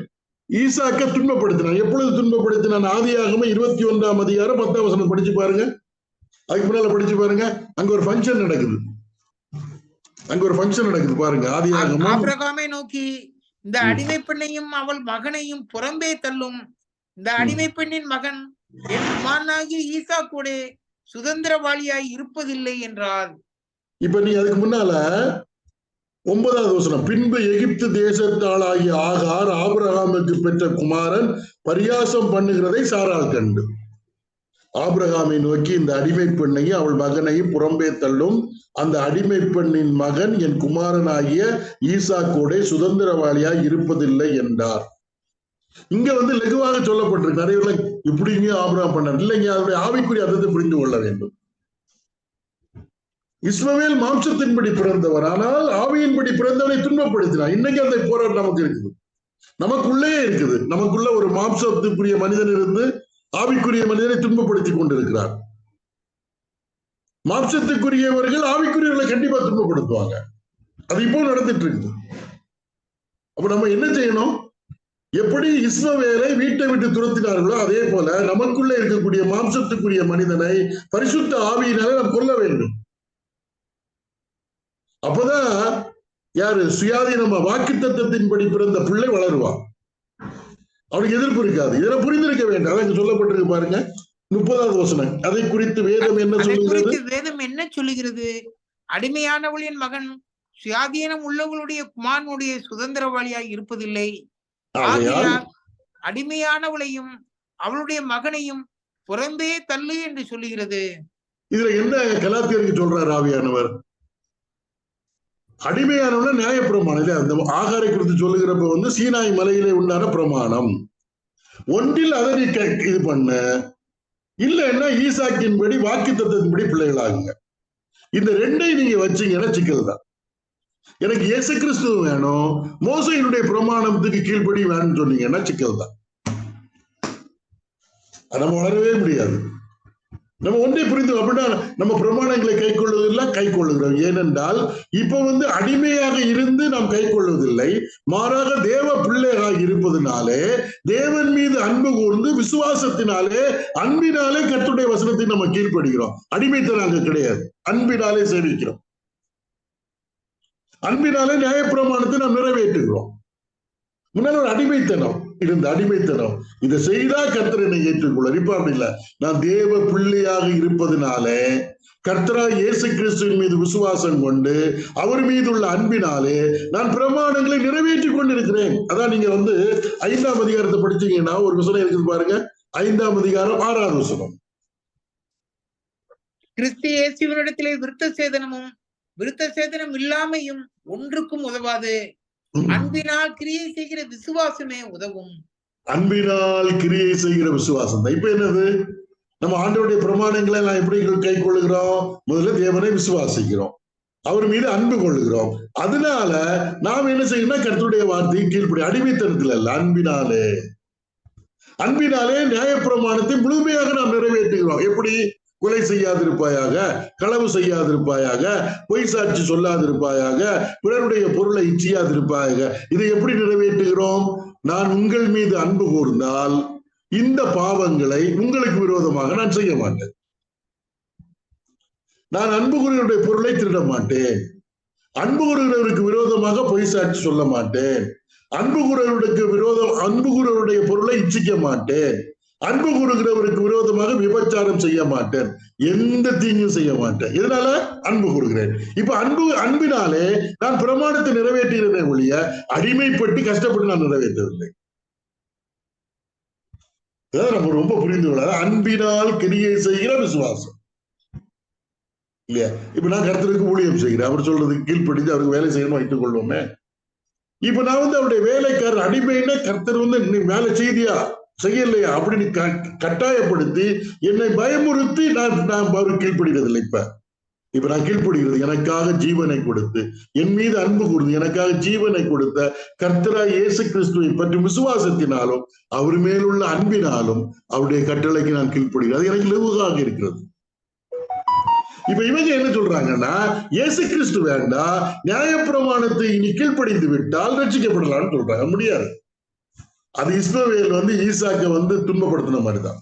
ஈசாக்க துன்பப்படுத்தினான். எப்பொழுது துன்பப்படுத்தினான்? ஆதியாகமம் 21ஆம் அதிகாரம் 10ஆம் வசனம் படிச்சு பாருங்க. அதுக்கு முன்னால படிச்சு பாருங்க. அங்க ஒரு ஃபங்க்ஷன் நடக்குது. பாருங்க. ஆதியாகமம். ஆபிரகாமை நோக்கி, இந்த அடிமை பெண்ணையும் அவள் மகனையும் புறம்பே தள்ளும். இந்த அடிமை பெண்ணின் மகன் என் குமாரனாகிய ஈசாக்கோட சுதந்திரவாளியாய் இருப்பதில்லை என்றார். இப்ப நீ அதுக்கு முன்னால 9வது வசனம், பின்பு எகிப்து தேசத்தாளாகிய ஆகார் ஆபிரகாமுக்கு பெற்ற குமாரன் பரியாசம் பண்ணுகிறதை சாராள் கண்டு ஆபிரகாமை நோக்கி, இந்த அடிமை பெண்ணையும் அவள் மகனையும் புறம்பே தள்ளும். அந்த அடிமை பெண்ணின் மகன் என் குமாரனாகிய ஈசாக்கோட சுதந்திரவாளியாய் இருப்பதில்லை என்றார். இங்க லகுவாக சொல்லப்பட்டிருக்கு. நிறைய இப்படிங்க ஆபிரகாம் பண்ணார் இல்லைங்க, அதனுடைய ஆவிக்குரிய அர்த்தத்தை புரிந்து கொள்ள வேண்டும். இஸ்மவேல் மாம்சத்தின்படி பிறந்தவர், ஆனால் ஆவியின்படி பிறந்தவனை துன்பப்படுத்தினார். இன்னைக்கு அந்த போராட்டம் நமக்கு இருக்குது, நமக்குள்ளே இருக்குது. நமக்குள்ள ஒரு மாம்சத்துக்குரிய மனிதன் இருந்து ஆவிக்குரிய மனிதனை துன்பப்படுத்தி கொண்டிருக்கிறார். மாம்சத்துக்குரியவர்கள் ஆவிக்குரியவர்களை கண்டிப்பா துன்பப்படுத்துவாங்க. அது இப்போ நடந்துட்டு இருக்குது. அப்ப நம்ம என்ன செய்யணும்? எப்படி இஸ்மவேலை வீட்டை விட்டு துரத்தினார்களோ அதே போல நமக்குள்ளே இருக்கக்கூடிய மாம்சத்துக்குரிய மனிதனை பரிசுத்த ஆவியினால நாம் கொல்ல வேண்டும். அப்பதான் யாரு சுயாதீனமா வாக்குத்தத்தத்தின்படி பிறந்த பிள்ளை வளருவான், அவனுக்கு எதிர்ப்பு இருக்காது. இதெல்லாம் புரிந்திருக்க வேண்டும். அதான் சொல்லப்பட்டிருக்கு பாருங்க 30வது வசனம். அதை குறித்து வேதம் என்ன சொல்லுகிறது? வேதம் என்ன சொல்லுகிறது? அடிமையானவளின் மகன் சுயாதீனம் உள்ளவர்களுடைய குமாரனுடைய சுதந்திரவாளியாய் இருப்பதில்லை. ஆகையால் அடிமையானவளையும் அவளுடைய மகனையும் புறம்பே தள்ளு என்று சொல்லுகிறது. இதுல என்ன கலாத்தியருக்கு சொல்றார் ஆவியானவர்? அடிமையானவன நியாயப்பிரமாணம் இல்ல. அந்த ஆகாரை குறித்து சொல்லுகிறப்ப சீனாய் மலையிலே உண்டான பிரமாணம் ஒன்றில் அதை நீ இது பண்ண, இல்லைன்னா ஈசாக்கின்படி வாக்குத்தத்தத்தின்படி பிள்ளைகளாகுங்க. இந்த ரெண்டையும் நீங்க வச்சீங்கன்னா சிக்கல் தான். எனக்கு இயேசு கிறிஸ்து வேணும், மோசையினுடைய பிரமாணத்துக்கு கீழ்ப்படி வேணும்னு சொன்னீங்கன்னா சிக்கல் தான். நம்ம வளரவே முடியாது. நம்ம ஒன்றை புரிந்து அப்படின்னா நம்ம பிரமாணங்களை கை கொள்வதெல்லாம் கை கொள்ளுகிறோம். ஏனென்றால் இப்ப அடிமையாக இருந்து நாம் கை கொள்வதில்லை, மாறாக தேவ பிள்ளையாக இருப்பதனாலே தேவன் மீது அன்பு கூர்ந்து விசுவாசத்தினாலே அன்பினாலே கர்த்தருடைய வசனத்தை நம்ம கீழ்ப்படுகிறோம். அடிமைத்தனம் அங்க கிடையாது, அன்பினாலே சேவிக்கிறோம், அன்பினாலே நியாயப்பிரமாணத்தை நாம் நிறைவேற்றுகிறோம். முன்னால ஒரு அடிமைத்தனம் இருந்த அடிமைத்தனம், இதை செய்தா கர்த்தர் என்னை ஏற்றுக்கொள்ள. இப்ப அப்படி இல்லை. நான் தேவ பிள்ளையாக இருப்பதனாலே கர்த்தரா இயேசு கிறிஸ்துவின் மீது விசுவாசம் கொண்டு அவர் மீது உள்ள அன்பினாலே நான் பிரமாணங்களை நிறைவேற்றி கொண்டிருக்கிறேன். அதான் நீங்க 5ஆம் அதிகாரத்தை படிச்சீங்கன்னா ஒரு வசனம் இருக்குது பாருங்க, 5ஆம் அதிகாரம் 6வது வசனம். கிறிஸ்து இயேசுவினிடத்திலே விருத்த சேதனமும் விருத்த சேதனம் இல்லாமையும் ஒன்றுக்கும் உதவாது. அன்பினால் கிரியை செய்கிற விசுவாசமே உதவும். அன்பினால் கிரியை செய்கிற விசுவாசம் தான். இப்ப என்னது? நம்ம ஆண்டவருடைய பிரமாணங்களை நான் எப்படி கை கொள்ளுகிறோம்? முதல்ல தேவனை விசுவாசிக்கிறோம், அவர் மீது அன்பு கொள்ளுகிறோம். அதனால நாம் என்ன செய்யணும்னா கர்த்தருடைய வார்த்தையை கீழ்ப்படி. அடிமைத்தனத்தில் அல்ல, அன்பினாலே. அன்பினாலே நியாயப்பிரமாணத்தை முழுமையாக நாம் நிறைவேற்றுகிறோம். எப்படி? கொலை செய்யாதிருப்பாயாக, களவு செய்யாதிருப்பாயாக, பொய் சாட்சி சொல்லாதிருப்பாயாக, பிறருடைய பொருளை இச்சியாதிருப்பாயாக. இதை எப்படி நிறைவேற்றுகிறோம்? நான் உங்கள் மீது அன்பு கூர்ந்தால் இந்த பாவங்களை உங்களுக்கு விரோதமாக நான் செய்ய மாட்டேன். நான் அன்பு கூறுகிறவருடைய பொருளை திருட மாட்டேன், அன்பு கூறுகிறவருக்கு விரோதமாக பொய் சாட்சி சொல்ல மாட்டேன், அன்பு கூறுகிறவருடைய பொருளை இச்சிக்க மாட்டேன், அன்பு கூறுகிறவருக்கு விரோதமாக விபச்சாரம் செய்ய மாட்டேன், எந்த தீங்கும் செய்ய மாட்டேன். இதனால அன்பு கூறுகிறேன். இப்ப அன்பினாலே நான் பிரமாணத்தை நிறைவேற்றுகிறேனே ஒழிய அடிமைப்பட்டு கஷ்டப்பட்டு நான் நிறைவேற்றவில்லை. நம்ம ரொம்ப புரிந்து கொள்ள, அன்பினால் கிரியை செய்கிற விசுவாசம் இல்லையா? இப்ப நான் கர்த்தருக்கு ஊழியம் செய்கிறேன், அவர் சொல்றதுக்கு கீழ்ப்படிஞ்சு அவருக்கு வேலை செய்யணும் வைத்துக் கொள்வோமே. இப்ப நான் அவருடைய வேலைக்காரர். அடிமைன்னா கர்த்தர் நீ வேலை செய்தியா செய்யலையா அப்படின்னு கட்டாயப்படுத்தி என்னை பயமுறுத்தி நான் அவருக்கு கீழ்ப்படுகிறதில்லை. இப்ப நான் கீழ்ப்படுகிறது எனக்காக ஜீவனை கொடுத்து என் மீது அன்பு கூர்ந்து எனக்காக ஜீவனை கொடுத்த கர்த்தரா இயேசு கிறிஸ்துவை பற்றி விசுவாசத்தினாலும் அவர் மேலுள்ள அன்பினாலும் அவருடைய கட்டளைக்கு நான் கீழ்ப்படுகிறேன். அது எனக்கு லகுவாக இருக்கிறது. இப்ப இவங்க என்ன சொல்றாங்கன்னா, இயேசு கிறிஸ்து வேண்டாம், நியாயப்பிரமாணத்தை இனி கீழ்ப்படிந்து விட்டால் ரட்சிக்கப்படலாம்னு சொல்றாங்க. முடியாது. அது இஸ்மவேல் ஈசாக்க துன்பப்படுத்தின மாதிரிதான்.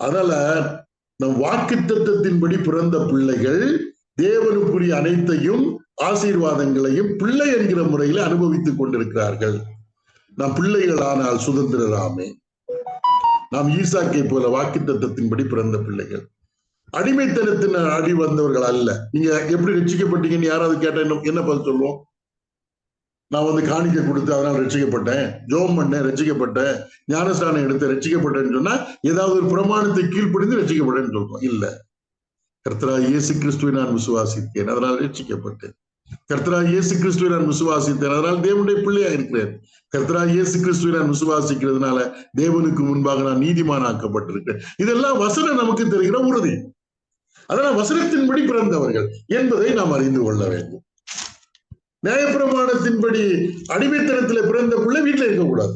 அதனால நம் வாக்குத்தத்தத்தின்படி பிறந்த பிள்ளைகள் தேவனுக்குரிய அனைத்தையும் ஆசீர்வாதங்களையும் பிள்ளை என்கிற முறையில அனுபவித்துக் கொண்டிருக்கிறார்கள். நாம் பிள்ளைகளானால் சுதந்திரராமே. நாம் ஈசாக்கை போல வாக்குத்தத்தத்தின்படி பிறந்த பிள்ளைகள், அடிமைத்தனத்தின் அடி வந்தவர்கள் அல்ல. நீங்க எப்படி ரட்சிக்கப்பட்டீங்கன்னு யாராவது கேட்டா என்ன பதில் சொல்லுவோம்? நான் வந்து காணிக்க கொடுத்து அதனால ரட்சிக்கப்பட்டேன், ஜோம் பண்ணேன் ரட்சிக்கப்பட்டேன், ஞானஸ்தானம் எடுத்து ரட்சிக்கப்பட்டேன்னு சொன்னா ஏதாவது ஒரு பிரமாணத்தை கீழ்ப்படிந்து ரட்சிக்கப்பட்டேன்னு சொல்றோம். இல்ல, கர்த்தராகிய இயேசு கிறிஸ்துவை நான் விசுவாசித்தேன் அதனால் ரட்சிக்கப்பட்டேன். கர்த்தராகிய இயேசு கிறிஸ்துவை நான் விசுவாசித்தேன் அதனால் தேவனுடைய பிள்ளையா இருக்கிறேன். கர்த்தராகிய இயேசு கிறிஸ்துவை நான் விசுவாசிக்கிறதுனால தேவனுக்கு முன்பாக நான் நீதிமானாக்கப்பட்டிருக்கிறேன். இதெல்லாம் வசனம் நமக்கு தெரிகிற உறுதி. அதனால் வசனத்தின்படி பிறந்தவர்கள் என்பதை நாம் அறிந்து கொள்ள வேண்டும். நியாயப்பிரமாணத்தின்படி அடிமைத்தனத்தில் பிறந்த பிள்ளை வீட்டுல இருக்கக்கூடாது,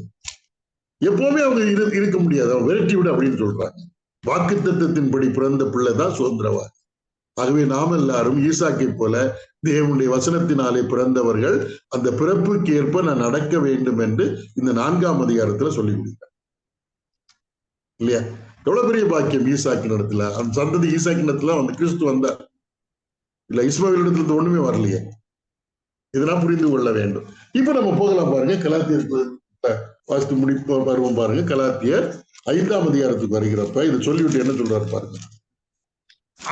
எப்பவுமே அவங்க இருக்க முடியாது, அவங்க விரட்டி விட அப்படின்னு சொல்றாங்க. வாக்குத்தத்தத்தின்படி பிறந்த பிள்ளை தான் சுதந்திரவாதி. ஆகவே நாம் எல்லாரும் ஈசாக்கை போல தேவனுடைய வசனத்தினாலே பிறந்தவர்கள். அந்த பிறப்புக்கு ஏற்ப நான் நடக்க வேண்டும் என்று இந்த 4ஆம் அதிகாரத்துல சொல்லி கொடுத்தார் இல்லையா? எவ்வளவு பெரிய பாக்கியம் ஈசாக்கின் இடத்துல, அந்த சந்ததி ஈசாக்கின் இடத்துல வந்து கிறிஸ்து வந்தார் இல்ல, இஸ்மாவேல் இடத்துல ஒண்ணுமே வரலையே. இதெல்லாம் புரிந்து கொள்ள வேண்டும். இப்ப நம்ம போகலாம் பாருங்க, கலாத்தியர் வாசித்து முடிப்ப பருவம் பாருங்க. கலாத்தியர் 5ஆம் அதிகாரத்துக்கு வருகிறப்ப இதை சொல்லிவிட்டு என்ன சொல்றாரு பாருங்க.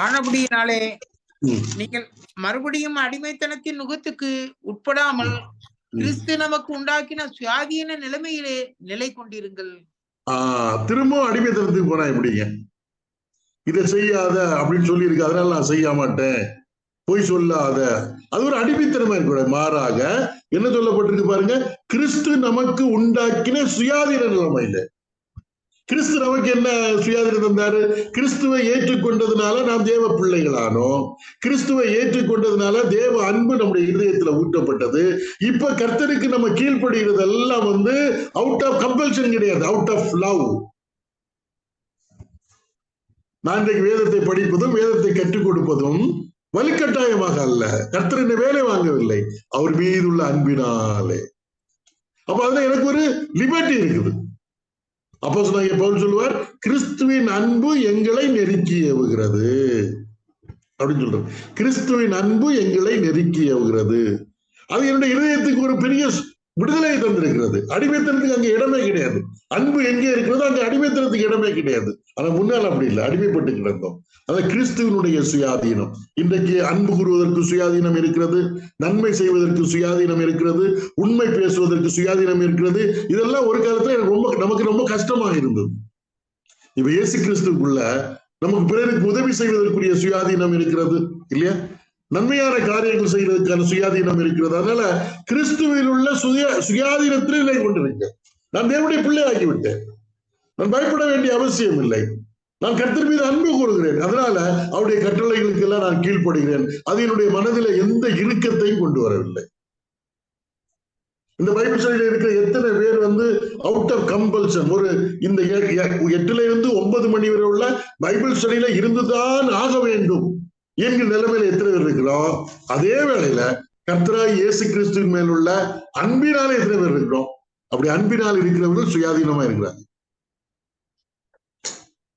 ஆனபடியினாலே நீங்கள் மறுபடியும் அடிமைத்தனத்தின் நுகத்துக்கு உட்படாமல் கிறிஸ்து நமக்கு உண்டாக்கின சுயாதீன நிலைமையிலே நிலை கொண்டிருங்கள். திரும்பவும் அடிமைத்தனத்துக்கு போனா எப்படிங்க? இதை செய்யாத அப்படின்னு சொல்லி இருக்கு, அதனால நான் செய்ய மாட்டேன், பொய் சொல்லாத, அது ஒரு அடிமைத்தனமா இருக்க. மாறாக என்ன சொல்லப்பட்டிருக்கு பாருங்க, கிறிஸ்து நமக்கு உண்டாக்கின சுயாதீன நிலைமையில. கிறிஸ்து நமக்கு என்ன சுயாதீனம் தந்தாரு? கிறிஸ்துவை ஏற்றுக்கொண்டதுனால நாம் தேவ பிள்ளைகளானோம். கிறிஸ்துவை ஏற்றுக்கொண்டதுனால தேவ அன்பு நம்முடைய இதயத்துல ஊட்டப்பட்டது. இப்ப கர்த்தருக்கு நம்ம கீழ்ப்படுகிறது எல்லாம் வந்து அவுட் ஆஃப் கம்பல்ஷன் கிடையாது, அவுட் ஆஃப் லவ். நான் இன்றைக்கு வேதத்தை படிப்பதும் வேதத்தை கற்றுக் கொடுப்பதும் வலுக்கட்டாயமாக அல்ல, கர்த்தர் என்ன வேலை வாங்கவில்லை, அவர் மீது உள்ள அன்பினாலே. அப்ப அதுல எனக்கு ஒரு லிபர்ட்டி இருக்குது. அப்போஸ்தலனாகிய பவுல் சொல்லுவார், கிறிஸ்துவின் அன்பு எங்களை நெருக்கி ஏவுகிறது அப்படின்னு சொல்றாரு. கிறிஸ்துவின் அன்பு எங்களை நெருக்கி ஏவுகிறது. அது என்னுடைய இதயத்துக்கு ஒரு பெரிய விடுதலையை தந்திருக்கிறது. அடிமைத்தனத்துக்கு அங்க இடமே கிடையாது. அன்பு எங்கே இருக்கிறதோ அங்க அடிமைத்தனத்துக்கு இடமே கிடையாது. ஆனா முன்னால் அப்படி இல்லை, அடிமைப்பட்டு கிடந்தோம். அதான் கிறிஸ்துவனுடைய சுயாதீனம். இன்றைக்கு அன்பு கூறுவதற்கு சுயாதீனம் இருக்கிறது, நன்மை செய்வதற்கு சுயாதீனம் இருக்கிறது, உண்மை பேசுவதற்கு சுயாதீனம் இருக்கிறது. இதெல்லாம் ஒரு காலத்துல நமக்கு ரொம்ப கஷ்டமாக இருந்தது. இப்ப இயேசு கிறிஸ்துக்குள்ள நமக்கு பிறருக்கு உதவி செய்வதற்குரிய சுயாதீனம் இருக்கிறது இல்லையா? நன்மையான காரியங்கள் செய்வதற்கான சுயாதீனம் இருக்கிறது. அதனால கிறிஸ்துவில் உள்ள சுயாதீனத்தில் நிலை கொண்டிருக்க நான் தேவனுடைய பிள்ளை ஆகிவிட்டேன். நான் பயப்பட வேண்டிய அவசியம் இல்லை. நான் கர்த்தர் மீது அன்பு கூறுகிறேன். அதனால அவருடைய கட்டளைகளுக்கு எல்லாம் நான் கீழ்ப்படுகிறேன். அது என்னுடைய மனதில எந்த இறுக்கத்தையும் கொண்டு வரவில்லை. இந்த பைபிள் ஸ்டடியில இருக்கிற எத்தனை பேர் வந்து அவுட் ஆஃப் கம்பல்ஷன், ஒரு இந்த 8ல இருந்து 9 மணி வரை உள்ள பைபிள் ஸ்டடியில இருந்துதான் ஆக வேண்டும் என்கிற நிலைமையில எத்தனை பேர் இருக்கிறோம்? அதே வேளையில கர்த்தராகிய இயேசு கிறிஸ்துவின் மேல் உள்ள அன்பினாலே எத்தனை பேர் இருக்கிறோம்? அப்படி அன்பினால் இருக்கிறவர்கள் சுயாதீனமா இருக்கிறாங்க.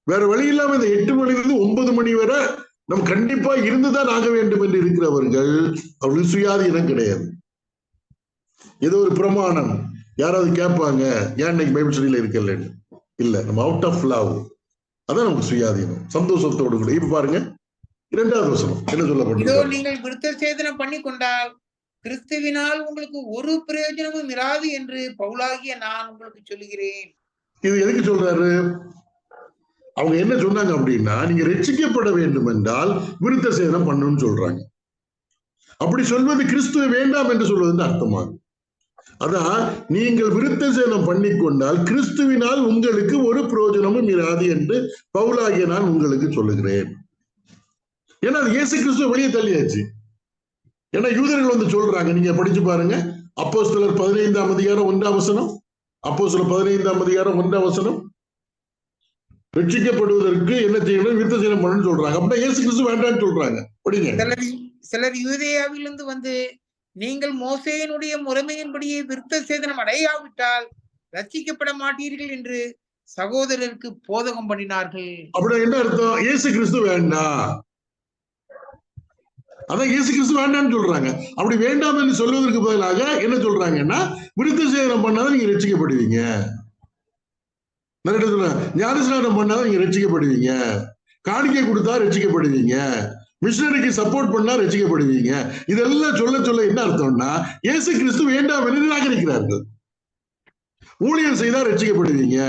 வேற வழி இல்லாம இந்த 8 மணிலிருந்து 9 மணி வரை நம்ம கண்டிப்பா இருந்துதான் ஆக வேண்டும் என்று இருக்கிறவர்கள் அவர்களுக்கு சுயாதீனம் கிடையாது. ஏதோ ஒரு பிரமாணம், யாராவது கேட்பாங்க ஏன் இன்னைக்கு பைபிள் ஸ்டடியில இருக்கல, இல்ல, நம்ம அவுட் ஆஃப் லவ். அதான் நமக்கு சுயாதீனம், சந்தோஷத்தோடு கூட. இப்ப பாருங்க 2வது வசனம் என்ன சொல்லப்பட்டிருக்கு. நீங்கள் விருத்த சேதனம் பண்ணி கொண்டால் கிறிஸ்துவினால் உங்களுக்கு ஒரு பிரயோஜனமும் இராது என்று பவுலாகிய நான் உங்களுக்கு சொல்லுகிறேன். இது எதுக்கு சொல்றாரு? அவங்க என்ன சொன்னாங்க அப்படின்னா, நீங்க ரட்சிக்கப்பட வேண்டும் என்றால் விருத்த சேதனம் பண்ணணும்னு சொல்றாங்க. அப்படி சொல்வது கிறிஸ்துவை வேண்டாம் என்று சொல்வது அர்த்தமாகும். அதான், நீங்கள் விருத்த சேதனம் பண்ணிக்கொண்டால் கிறிஸ்துவினால் உங்களுக்கு ஒரு பிரயோஜனமும் இராது என்று பவுலாகிய நான் உங்களுக்கு சொல்லுகிறேன். ஏன்னா அது இயேசு கிறிஸ்துவ வெளியே தள்ளியாச்சு. ஏன்னா யூதர்கள் வந்து சொல்றாங்க, நீங்க படிச்சு பாருங்க, அப்போஸ்தலர் 15ஆம் அதிகாரம் 1ஆம் வசனம், அப்போஸ்தலர் 15ஆம் அதிகாரம் 1ஆம் வசனம், ரட்சிக்கப்படுவதற்கு என்ன செய்யணும்? விருத்த சேதனம் பண்ணணும்னு சொல்றாங்க. அப்படின்னா இயேசு கிறிஸ்து வேண்டாம்னு சொல்றாங்க. படிங்க. சிலர் யூதேயாவிலிருந்து வந்து நீங்கள் மோசேயினுடைய முறைமையின்படியே விருத்த சேதனம் அடையாவிட்டால் ரட்சிக்கப்பட மாட்டீர்கள் என்று சகோதரருக்கு போதகம் பண்ணினார்கள். அப்படின்னா என்ன அர்த்தம்? இயேசு கிறிஸ்து வேண்டாம், அதான் இயேசு கிறிஸ்து வேண்டாம்னு சொல்றாங்க. அப்படி வேண்டாம் என்று சொல்வதற்கு பதிலாக என்ன சொல்றாங்கன்னா, விருத்த சேதனம் பண்ணாதான் நீங்க ரட்சிக்கப்படுவீங்க. நிறைய சொல்றேன், ஞானஸ்நானம் பண்ணாதான் நீங்க ரட்சிக்கப்படுவீங்க, காணிக்கை கொடுத்தா ரட்சிக்கப்படுவீங்க, மிஷனரிக்கு சப்போர்ட் பண்ணா ரட்சிக்கப்படுவீங்க. இதெல்லாம் சொல்ல சொல்ல என்ன அர்த்தம்னா, இயேசு கிறிஸ்து வேண்டாம் என்று நிராகரிக்கிறார்கள். ஊழியர் செய்தா ரட்சிக்கப்படுவீங்க,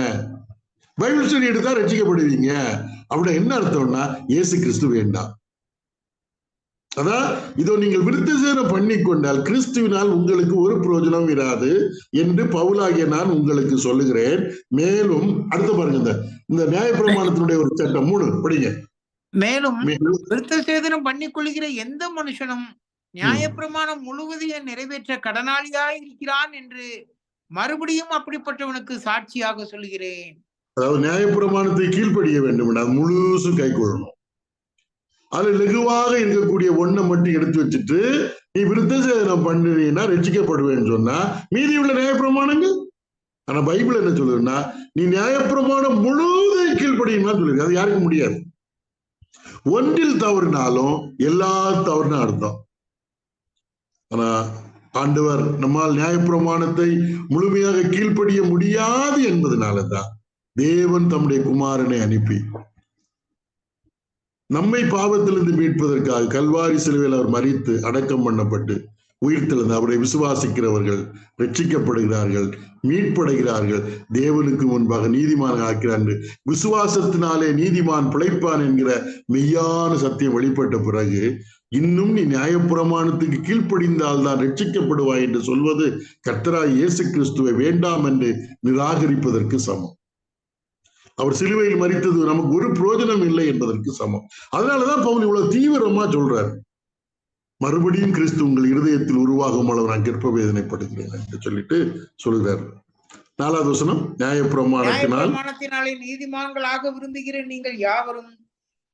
பைபிள் ஸ்டடி எடுத்தா ரட்சிக்கப்படுவீங்க. அப்படி என்ன அர்த்தம்னா, இயேசு கிறிஸ்து வேண்டாம். அதான் இதோ நீங்கள் விருத்தசேதனம் பண்ணி கொண்டால் கிறிஸ்துவினால் உங்களுக்கு ஒரு பிரயோஜனம் இராது என்று பவுலாகிய நான் உங்களுக்கு சொல்லுகிறேன். மேலும் அடுத்து பாருங்க, இந்த நியாயப்பிரமாணத்தினுடைய ஒரு சட்டம் 3 படிங்க. மேலும் விருத்தசேதனம் பண்ணிக் கொள்கிற எந்த மனுஷனும் நியாயப்பிரமாணம் முழுவதையும் நிறைவேற்ற கடனாளியாய் இருக்கிறான் என்று மறுபடியும் அப்படிப்பட்டவனுக்கு சாட்சியாக சொல்கிறேன். அதாவது நியாயப்பிரமாணத்தை கீழ்ப்படிய வேண்டும், அது முழுசும் கை கொள்ளணும். அது லெகுவாக இருக்கக்கூடிய ஒண்ணை மட்டும் எடுத்து வச்சுட்டு நீ விருத்தசேதனம் பண்ணுறீன்னா ரட்சிக்கப்படுவேன்னு சொன்னா மீதி உள்ள நியாயப்பிரமாணங்கள். ஆனா பைபிள் என்ன சொல்லுதுன்னா, நீ நியாயப்பிரமாணம் முழுவதையும் கீழ்ப்படியுமா சொல்லுது. அது யாருக்கும் முடியாது. ஒன்றில் தவறுனாலும் எல்லா தவறுனா அர்த்தம். ஆனா ஆண்டவர் நம்மால் நியாயப்பிரமாணத்தை முழுமையாக கீழ்ப்படிய முடியாது என்பதனாலதான் தேவன் தம்முடைய குமாரனை அனுப்பி நம்மை பாவத்திலிருந்து மீட்பதற்காக கல்வாரி சிலுவையில் அவர் மரித்து அடக்கம் பண்ணப்பட்டு உயிர்த்தெழுந்து அவரை விசுவாசிக்கிறவர்கள் ரட்சிக்கப்படுகிறார்கள், மீட்படைகிறார்கள், தேவனுக்கு முன்பாக நீதிமான் ஆக்கிறார்கள். விசுவாசத்தினாலே நீதிமான் பிழைப்பான் என்கிற மெய்யான சத்தியம் வெளிப்பட்ட பிறகு இன்னும் நீ நியாயப்பிரமாணத்துக்கு கீழ்ப்படிந்தால் தான் ரட்சிக்கப்படுவாய் என்று சொல்வது கர்த்தராகிய இயேசு கிறிஸ்துவை வேண்டாம் என்று நிராகரிப்பதற்கு சமம். அவர் சிலுவையில் மரித்தது நமக்கு ஒரு பிரயோஜனம் இல்லை என்பதற்கு சமம். அதனாலதான் பவுல் இவ்வளவு தீவிரமா சொல்றாரு, மறுபடியும் கிறிஸ்து உங்கள் இருதயத்தில் உருவாகும் அளவு நான் கற்ப வேதனைப்படுகிறேன் என்று சொல்லிட்டு சொல்கிறார். 4வது வசனம், நியாயப்பிரமாணத்தினாலே நீதிமான்களாக விரும்புகிற நீங்கள் யாவரும்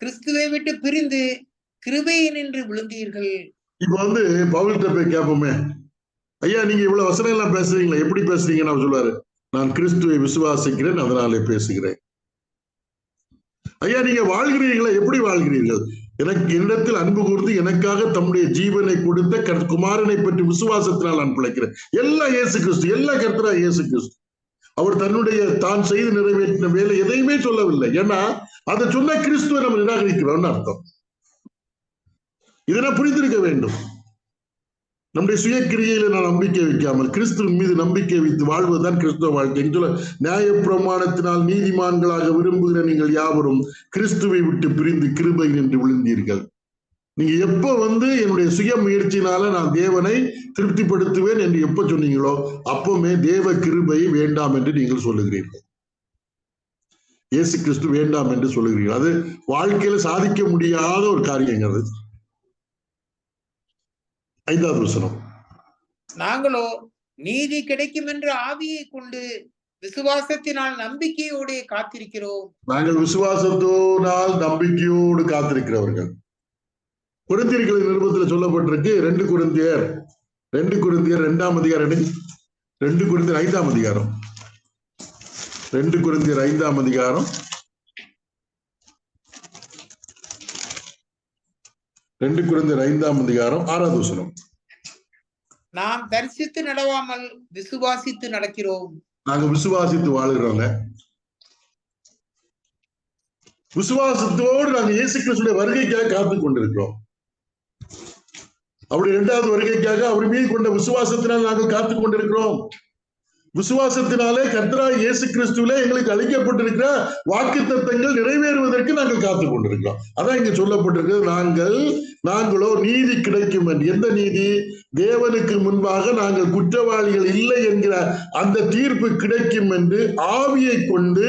கிறிஸ்துவை விட்டு பிரிந்து கிருபையை நின்று விழுந்தீர்கள். இப்ப பவுல்கிட்ட போய் கேட்போமே, ஐயா நீங்க இவ்வளவு வசனம் எல்லாம் பேசுறீங்களா, எப்படி பேசுறீங்கன்னு அவர் சொல்லுவாரு, நான் கிறிஸ்துவை விசுவாசிக்கிறேன் அதனாலே பேசுகிறேன். ஐயா நீங்க வாழ்கிறீர்களா, எப்படி வாழ்கிறீர்கள், எனக்கு என்னிடத்தில் அன்பு கூர்ந்து எனக்காக தம்முடைய ஜீவனை கொடுத்த குமாரனை பற்றி விசுவாசத்தினால் நான் பிழைக்கிறேன். எல்லாம் இயேசு கிறிஸ்து, எல்லா கர்த்தரா இயேசு கிறிஸ்து. அவர் தான் செய்து நிறைவேற்றின வேலை எதையுமே சொல்லவில்லை. ஏன்னா அதை சொன்ன கிறிஸ்துவை நம்ம நிராகரிக்கிறோம்னு அர்த்தம். இதனை புரிந்திருக்க வேண்டும். நம்முடைய சுயக்கிரியில நான் நம்பிக்கை வைக்காமல் கிறிஸ்துவின் மீது நம்பிக்கை வைத்து வாழ்வதுதான் கிறிஸ்துவ வாழ்க்கை. நியாயப்பிரமாணத்தினால் நீதிமான்களாக விரும்புகிற நீங்கள் யாவரும் கிறிஸ்துவை விட்டு பிரிந்து கிருபை நின்று விழுந்தீர்கள். நீங்க எப்ப என்னுடைய சுய முயற்சியினால நான் தேவனை திருப்திப்படுத்துவேன் என்று எப்ப சொன்னீங்களோ அப்பவுமே தேவ கிருபை வேண்டாம் என்று நீங்கள் சொல்லுகிறீர்கள். இயேசு கிறிஸ்து வேண்டாம் என்று சொல்லுகிறீர்கள். அது வாழ்க்கையில சாதிக்க முடியாத ஒரு காரியங்கிறது. 5வது வசனம், நாங்களோ நீதி கிடைக்கும் என்ற ஆவியை கொண்டு விசுவாசத்தினால் நம்பிக்கையோடு காத்திருக்கிறோம். நாங்கள் விசுவாசத்தோனால் நம்பிக்கையோடு காத்திருக்கிறவர்கள். கொரிந்தியர்களின் நிருபத்தில் சொல்லப்பட்டிருக்கு 2 கொரிந்தியர் 2ஆம் அதிகாரம் 2 கொரிந்தியர் 5ஆம் அதிகாரம் 2 கொரிந்தியர் 5ஆம் அதிகாரம் 2 கொரிந்தியர் 5ஆம் அதிகாரம் 6வது வசனம், நாம் தரிசித்து நடவாமல் விசுவாசித்து நடக்கிறோம். நாங்க விசுவாசித்து வாழுகிறோங்க. விசுவாசத்தோடு நாங்க இயேசு கிறிஸ்துவின் வருகைக்காக காத்து கொண்டிருக்கிறோம். அவருடைய 2வது வருகைக்காக அவர் மீது கொண்ட விசுவாசத்தினால் நாங்கள் காத்து கொண்டிருக்கிறோம். விசுவாசத்தினாலே கர்த்தராகிய இயேசு கிறிஸ்துவிலே எங்களுக்கு அளிக்கப்பட்டிருக்கிற வாக்குத்தத்தங்கள் நிறைவேறுவதற்கு நாங்கள் காத்து கொண்டிருக்கிறோம். அதான் இங்க சொல்லப்பட்டிருக்கிறது, நாங்களோ நீதி கிடைக்கும் என்று. எந்த நீதி? தேவனுக்கு முன்பாக நாங்கள் குற்றவாளிகள் இல்லை என்கிற அந்த தீர்ப்பு கிடைக்கும் என்று ஆவியை கொண்டு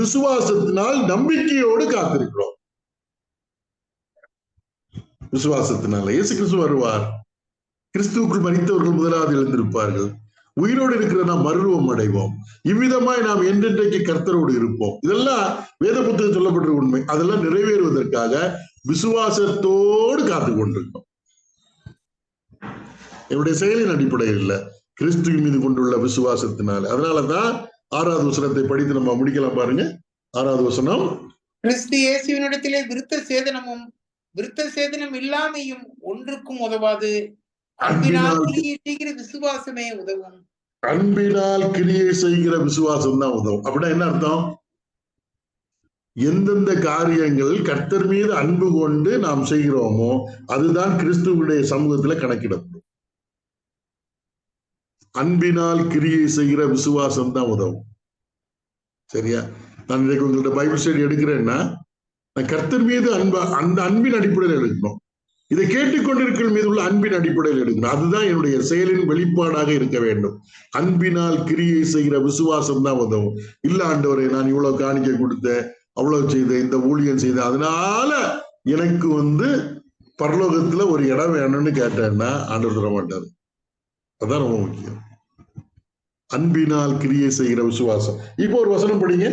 விசுவாசத்தினால் நம்பிக்கையோடு காத்திருக்கிறோம். விசுவாசத்தினால இயேசு கிறிஸ்து வருவார். கிறிஸ்துவுக்குள் மரித்தவர்கள் முதலாவது எழுந்திருப்பார்கள். உயிரோடு இருக்கிற நாம் மறுரூபம் அடைவோம். இவ்விதமாய் நாம் என்றென்றைக்கு கர்த்தரோடு இருப்போம். இதெல்லாம் வேத புத்தகம் சொல்லப்பட்ட உண்மை. அதெல்லாம் நிறைவேறுவதற்காக விசுவாசத்தோடு காத்து கொண்டிருக்கோம். என்னுடைய செயலின் அடிப்படையில் இல்ல, கிறிஸ்துவின் மீது கொண்டுள்ள விசுவாசத்தினால. அதனாலதான் 6வது வசனத்தை படித்து நம்ம முடிக்கலாம் பாருங்க. 6வது வசனம், கிறிஸ்து இயேசுவினிடத்திலே விருத்த சேதனம் இல்லாமையும் ஒன்றுக்கும் உதவாது. அன்பினால் கிரியை செய்கிற விசுவாசமே உதவும். அன்பினால் கிரியை செய்கிற விசுவாசம் தான் உதவும். அப்படின்னா என்ன அர்த்தம்? எந்தெந்த காரியங்கள் கர்த்தர் மீது அன்பு கொண்டு நாம் செய்கிறோமோ அதுதான் கிறிஸ்துவனுடைய சமூகத்துல கணக்கிடப்படும். அன்பினால் கிரியை செய்கிற விசுவாசம் தான் உதவும். சரியா? நான் இன்னைக்கு உங்கள்ட்ட பைபிள் ஸ்டடி எடுக்கிறேன்னா நான் கர்த்தர் மீது அந்த அன்பின் அடிப்படையில் எடுக்கணும். இதை கேட்டுக்கொண்டிருக்கிற மீது உள்ள அன்பின் அடிப்படையில் எடுக்கணும். அதுதான் என்னுடைய செயலின் வெளிப்பாடாக இருக்க வேண்டும். அன்பினால் கிரியை செய்கிற விசுவாசம் தான் உதவும். இல்ல ஆண்டவரே, நான் இவ்வளவு காணிக்கை கொடுத்தேன், அவ்வளவு செய்தேன், இந்த ஊழியம் செய்தேன், அதனால எனக்கு பரலோகத்துல ஒரு இடம் வேணும்னு கேட்டேன்னா ஆண்டவர் தர மாட்டாரு. அதான் ரொம்ப முக்கியம். அன்பினால் கிரியை செய்கிற விசுவாசம். இப்போ ஒரு வசனம் படிங்க,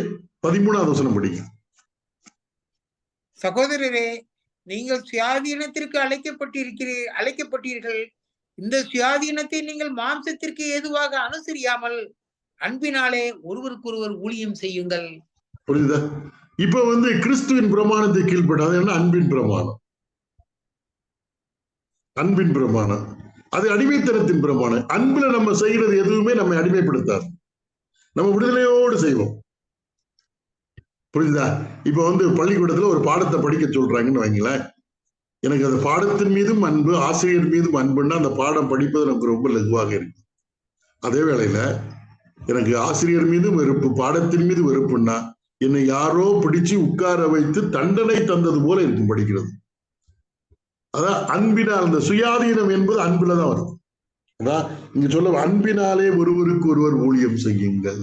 13வது வசனம் படிங்க. சகோதரரே, நீங்கள் சுயாதீனத்திற்கு அழைக்கப்பட்டீர்கள். இந்த சுயாதீனத்தை நீங்கள் மாம்சத்திற்கு ஏதுவாக அனுசரியாமல் அன்பினாலே ஒருவருக்கொருவர் ஊழியம் செய்யுங்கள். புரியுதா? இப்ப கிறிஸ்துவின் பிரமாணத்தை கீழ்படாது. என்ன? அன்பின் பிரமாணம். அன்பின் பிரமாணம் அது அடிமைத்தனத்தின் பிரமாணம். அன்புல நம்ம செய்யறது எதுவுமே நம்ம அடிமைப்படுத்தாது. நம்ம விடுதலையோடு செய்வோம். புரியுதா? இப்ப பள்ளிக்கூடத்துல ஒரு பாடத்தை படிக்க சொல்றாங்கன்னு வைங்களேன். எனக்கு அந்த பாடத்தின் மீதும் அன்பு, ஆசிரியர் மீதும் அன்புன்னா அந்த பாடம் படிப்பது நமக்கு ரொம்ப லகுவாக இருக்கு. அதே வேளையில எனக்கு ஆசிரியர் மீதும் வெறுப்பு, பாடத்தின் மீது வெறுப்புன்னா என்னை யாரோ பிடிச்சு உட்கார வைத்து தண்டனை தந்தது போல இருக்கும் படிக்கிறது. அதான் அன்பினால், அந்த சுயாதீனம் என்பது அன்புலதான் வருது. அதான் இங்க சொல்ல, அன்பினாலே ஒருவருக்கு ஒருவர் ஊழியம் செய்யுங்கள்.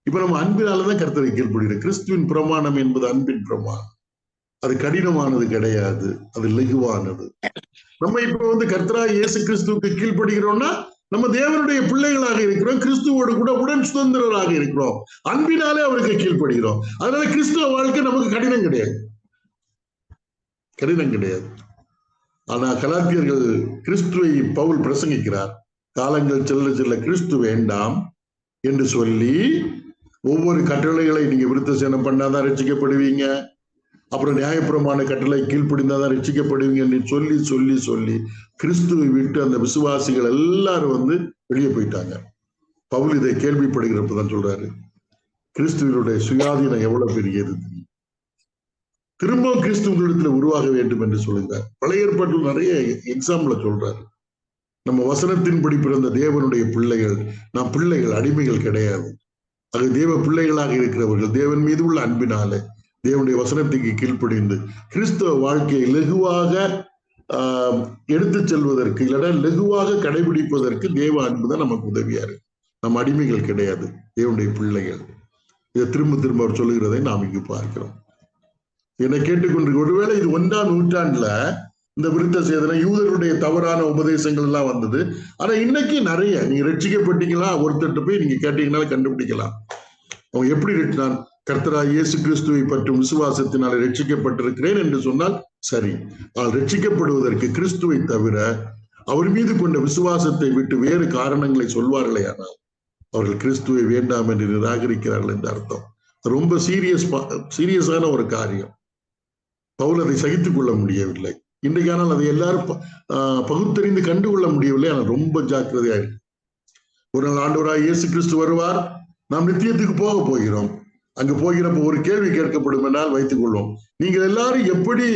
இப்ப நம்ம அன்பினாலதான் கர்த்தரை கீழ்ப்படுகிறோம். கிறிஸ்துவின் பிரமாணம் என்பது அன்பின் பிரமாணம். அது கடினமானது கிடையாது, அது லகுவானது. நம்ம இப்ப கர்த்தராகிய இயேசு கிறிஸ்துவுக்கு கீழ்ப்படுகிறோம்னா நம்ம தேவனுடைய பிள்ளைகளாக இருக்கிறோம், கிறிஸ்துவோடு கூட உடன் சுதந்திரராக இருக்கிறோம். அன்பினாலே அவருக்கு கீழ்ப்படுகிறோம். அதனால கிறிஸ்துவ வாழ்க்கை நமக்கு கடினம் கிடையாது. ஆனா கலாத்தியர்கள் கிறிஸ்துவை பவுல் பிரசங்கிக்கிறார். காலங்கள் செல்ல செல்ல கிறிஸ்து வேண்டாம் என்று சொல்லி ஒவ்வொரு கட்டளைகளை நீங்க விருத்த சேனம் பண்ணாதான் ரட்சிக்கப்படுவீங்க, அப்புறம் நியாயப்பிரமாண கட்டளை கீழ்ப்படிந்தாதான் ரட்சிக்கப்படுவீங்க என்று சொல்லி சொல்லி சொல்லி கிறிஸ்துவை விட்டு அந்த விசுவாசிகள் எல்லாரும் வெளியே போயிட்டாங்க. பவுல் இதை கேள்விப்படுகிறப்பதான் சொல்றாரு, கிறிஸ்துவனுடைய சுயாதீனம் எவ்வளவு பெரியது, திரும்ப கிறிஸ்துவ உருவாக வேண்டும் என்று சொல்லுகிறார். பழைய ஏற்பாட்டில் நிறைய எக்ஸாம்பிள சொல்றாரு. நம்ம வசனத்தின்படி பிறந்த தேவனுடைய பிள்ளைகள், நாம் பிள்ளைகள், அடிமைகள் கிடையாது. அது தேவ பிள்ளைகளாக இருக்கிறவர்கள் தேவன் மீது உள்ள அன்பினாலே தேவனுடைய வசனத்துக்கு கீழ்ப்படிந்து கிறிஸ்தவ வாழ்க்கையை லகுவாக எடுத்து செல்வதற்கு, இல்லைன்னா லகுவாக கடைபிடிப்பதற்கு தேவ அன்புதான் நமக்கு உதவியா இருக்கு. நம்ம அடிமைகள் கிடையாது, தேவனுடைய பிள்ளைகள். இதை திரும்ப திரும்ப அவர் சொல்லுகிறதை நாம் இங்கு பார்க்கிறோம். என்னை கேட்டுக்கொண்டு, ஒருவேளை இது 1ஆம் நூற்றாண்டுல இந்த விருத்த சேதனம், யூதர்களுடைய தவறான உபதேசங்கள் எல்லாம் வந்தது. ஆனா இன்னைக்கு நிறைய நீங்க ரட்சிக்கப்பட்டீங்களா, ஒருத்தட்ட போய் நீங்க கேட்டீங்கன்னால கண்டுபிடிக்கலாம். அவன் எப்படி நான் கர்த்தராகிய இயேசு கிறிஸ்துவை பற்றும் விசுவாசத்தினாலே ரட்சிக்கப்பட்டிருக்கிறேன் என்று சொன்னால் சரி. ஆனால் ரட்சிக்கப்படுவதற்கு கிறிஸ்துவை தவிர அவர் மீது கொண்ட விசுவாசத்தை விட்டு வேறு காரணங்களை சொல்வார்களே ஆனால் அவர்கள் கிறிஸ்துவை வேண்டாம் என்று நிராகரிக்கிறார்கள் என்று அர்த்தம். ரொம்ப சீரியஸான ஒரு காரியம். பவுல் அதை சகித்துக் கொள்ள முடியவில்லை. இன்றைக்கானால் அதை எல்லாரும் பகுத்தறிந்து கண்டுகொள்ள முடியவில்லை. ஆனால் ரொம்ப ஜாக்கிரதையா இருக்கு. ஒரு நாள் ஆண்டவராகிய இயேசு கிறிஸ்து வருவார், நாம் நித்தியத்துக்கு போக போகிறோம். அங்கு போகிறப்ப ஒரு கேள்வி கேட்கப்படும் என்றால் வைத்துக் கொள்வோம், நீங்கள் எல்லாரும் எப்படி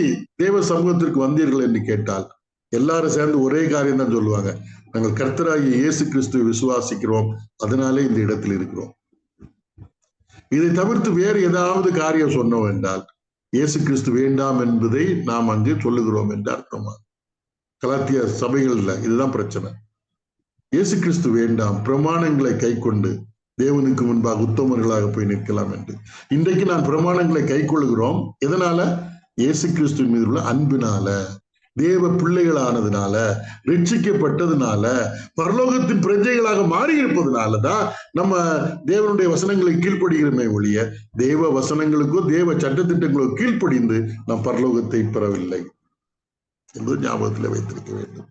தேவ சமூகத்திற்கு வந்தீர்கள் என்று கேட்டால் எல்லாரும் சேர்ந்து ஒரே காரியம் தான் சொல்லுவாங்க, நாங்கள் கர்த்தராகிய இயேசு கிறிஸ்துவை விசுவாசிக்கிறோம், அதனாலே இந்த இடத்தில் இருக்கிறோம். இதை தவிர்த்து வேறு ஏதாவது காரியம் சொன்னோம் என்றால் இயேசு கிறிஸ்து வேண்டாம் என்பதை நாம் அங்கு சொல்லுகிறோம் என்று அர்த்தமா. கலாத்திய சபைகள்ல இதுதான் பிரச்சனை. இயேசு கிறிஸ்து வேண்டாம், பிரமாணங்களை கை கொண்டு தேவனுக்கு முன்பாக உத்தமர்களாக போய் நிற்கலாம் என்று. இன்றைக்கு நான் பிரமாணங்களை கை கொள்ளுகிறோம். எதனால? இயேசு கிறிஸ்துவின் மீது உள்ள அன்பினால, தேவ பிள்ளைகளானதுனால, ரட்சிக்கப்பட்டதுனால, பரலோகத்தின் பிரஜைகளாக மாறி இருப்பதுனாலதான் நம்ம தேவனுடைய வசனங்களை கீழ்ப்படுகிறோமே ஒழிய தேவ வசனங்களுக்கோ தேவ சட்டத்திட்டங்களோ கீழ்ப்படிந்து நாம் பரலோகத்தை பெறவில்லை என்பது ஞாபகத்தில் வைத்திருக்க வேண்டும்.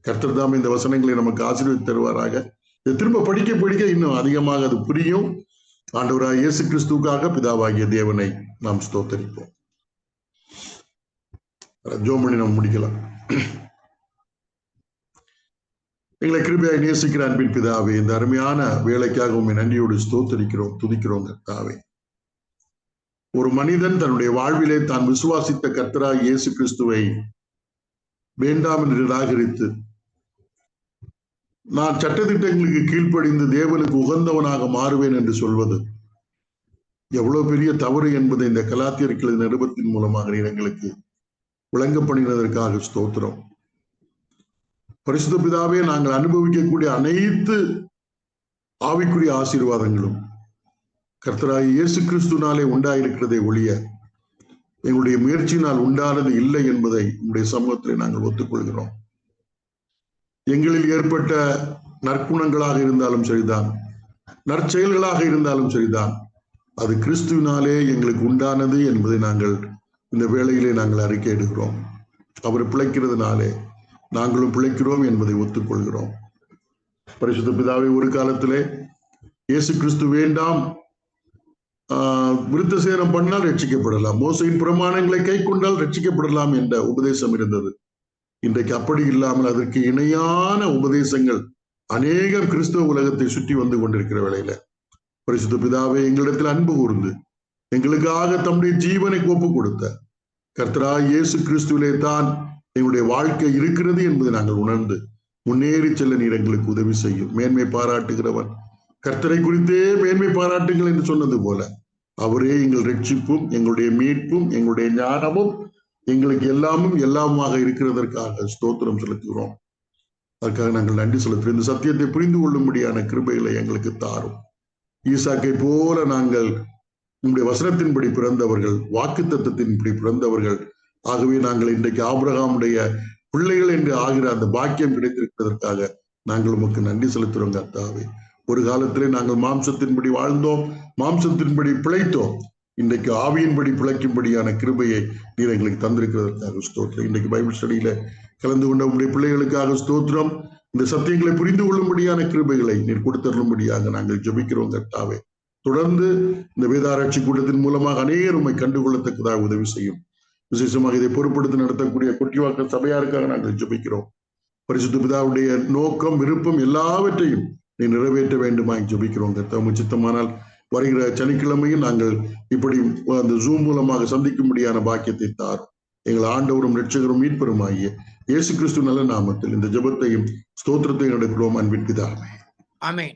கர்த்தர் தாம் இந்த வசனங்களை நமக்கு ஆசீர்வதித்து தருவாராக. இதை திரும்ப படிக்க படிக்க இன்னும் அதிகமாக அது புரியும். ஆண்டவராகிய இயேசு கிறிஸ்துவுக்காக பிதாவாகிய தேவனை நாம் ஸ்தோத்தரிப்போம். ஜோமணி நாம் முடிக்கலாம். எங்களை கிருபையாய் நேசிக்கிற அன்பின் பிதாவே, இந்த அருமையான வேலைக்காக உண்மை நன்றியோடு ஸ்தோத்தரிக்கிறோம், துதிக்கிறோம் தாவே. ஒரு மனிதன் தன்னுடைய வாழ்விலே தான் விசுவாசித்த கர்த்தராகிய இயேசு கிறிஸ்துவை வேண்டாம் என்று நிராகரித்து நான் சட்டதிட்டங்களுக்கு கீழ்ப்படிந்து தேவனுக்கு உகந்தவனாக மாறுவேன் என்று சொல்வது எவ்வளவு பெரிய தவறு என்பதை இந்த கலாத்தியர்கள் நிருபத்தின் மூலமாக எங்களுக்கு விளங்கப்படுகிறதற்காக ஸ்தோத்திரம். பரிசுத்த பிதாவே, நாங்கள் அனுபவிக்கக்கூடிய அனைத்து ஆவிக்குரிய ஆசீர்வாதங்களும் கர்த்தராகிய இயேசு கிறிஸ்துனாலே உண்டாயிருக்கிறதை ஒழிய எங்களுடைய முயற்சியினால் உண்டானது இல்லை என்பதை உங்களுடைய சமூகத்திலே நாங்கள் ஒத்துக்கொள்கிறோம். எங்களில் ஏற்பட்ட நற்குணங்களாக இருந்தாலும் சரிதான், நற்செயல்களாக இருந்தாலும் சரிதான், அது கிறிஸ்துவினாலே எங்களுக்கு உண்டானது என்பதை நாங்கள் இந்த வேளையிலே நாங்கள் அறிக்கை எடுக்கிறோம். அவர் பிழைக்கிறதுனாலே நாங்களும் பிழைக்கிறோம் என்பதை ஒத்துக்கொள்கிறோம். பரிசுத்த பிதாவை, ஒரு காலத்திலே இயேசு கிறிஸ்து வேண்டாம், விருத்த சேதனம் பண்ணால் ரட்சிக்கப்படலாம், மோசையின் பிரமாணங்களை கை கொண்டால் ரட்சிக்கப்படலாம் என்ற உபதேசம் இருந்தது. இன்றைக்கு அப்படி இல்லாமல் அதற்கு இணையான உபதேசங்கள் அநேகம் கிறிஸ்தவ உலகத்தை சுற்றி வந்து கொண்டிருக்கிற வேளையில பரிசுத்த பிதாவே, எங்களிடத்தில் அன்பு கூர்ந்து எங்களுக்காக தம்முடைய ஜீவனை ஒப்பு கொடுத்த கர்த்தராகிய இயேசு கிறிஸ்துவிலே தான் எங்களுடைய வாழ்க்கை இருக்கிறது என்பதை நாங்கள் உணர்ந்து முன்னேறி செல்ல நீர் எங்களுக்கு உதவி செய்யும். மேன்மை பாராட்டுகிறவன் கர்த்தரை குறித்தே மேன்மை பாராட்டுங்கள் என்று சொன்னது போல அவரே எங்கள் ரட்சிப்பும் எங்களுடைய மீட்பும் எங்களுடைய ஞானமும் எங்களுக்கு எல்லாமாக இருக்கிறதற்காக ஸ்தோத்திரம் செலுத்துகிறோம். அதற்காக நாங்கள் நன்றி செலுத்துகிறோம். இந்த சத்தியத்தை புரிந்து கொள்ளும்படியான கிருபைகளை எங்களுக்கு தாரும். ஈசாக்கை போல நாங்கள் உங்களுடைய வசனத்தின்படி பிறந்தவர்கள், வாக்கு தத்தத்தின்படி பிறந்தவர்கள். ஆகவே நாங்கள் இன்றைக்கு ஆபிரகாமுடைய பிள்ளைகள் என்று ஆகிற அந்த பாக்கியம் கிடைத்திருக்கிறதற்காக நாங்கள் உமக்கு நன்றி செலுத்துகிறோம் கர்த்தாவே. ஒரு காலத்திலே நாங்கள் மாம்சத்தின்படி வாழ்ந்தோம், மாம்சத்தின்படி பிழைத்தோம். இன்றைக்கு ஆவியின்படி பிழைக்கும்படியான கிருபையை நீர் எங்களுக்கு தந்திருக்கிறதற்காக ஸ்தோத்திரம். இன்றைக்கு பைபிள் ஸ்டடியில கலந்து கொண்ட உங்களுடைய பிள்ளைகளுக்காக ஸ்தோத்திரம். இந்த சத்தியங்களை புரிந்து கொள்ளும்படியான கிருபைகளை நீர் கொடுத்தருளும்படியாக நாங்கள் ஜெபிக்கிறோம் கர்த்தாவே. தொடர்ந்து இந்த வேதாராய்ச்சி கூட்டத்தின் மூலமாக அநேகர் உம்மை கண்டுகொள்ளத்தக்கதாக உதவி செய்யும். விசேஷமாக இதை பொறுப்படுத்தி நடத்தக்கூடிய கொட்டிவாக்க சபையாருக்காக நாங்கள் ஜெபிக்கிறோம். பரிசுத்த பிதாவுடைய நோக்கம், விருப்பம் எல்லாவற்றையும் நீ நிறைவேற்ற வேண்டுமாய் ஜெபிக்கிறோம் கர்த்தாவே. சித்தமானால் வருகிற சனிக்கிழமையில் நாங்கள் இப்படி அந்த ஜூம் மூலமாக சந்திக்கும்படியான பாக்கியத்தை தாரும். எங்கள் ஆண்டவரும் இரட்சகரும் மீட்பெருமாகிய இயேசு கிறிஸ்து நல்ல நாமத்தில் இந்த ஜெபத்தையும் ஸ்தோத்திரத்தையும் எடுக்கிறோம் அன்பின் பிதாவே. ஆமென்.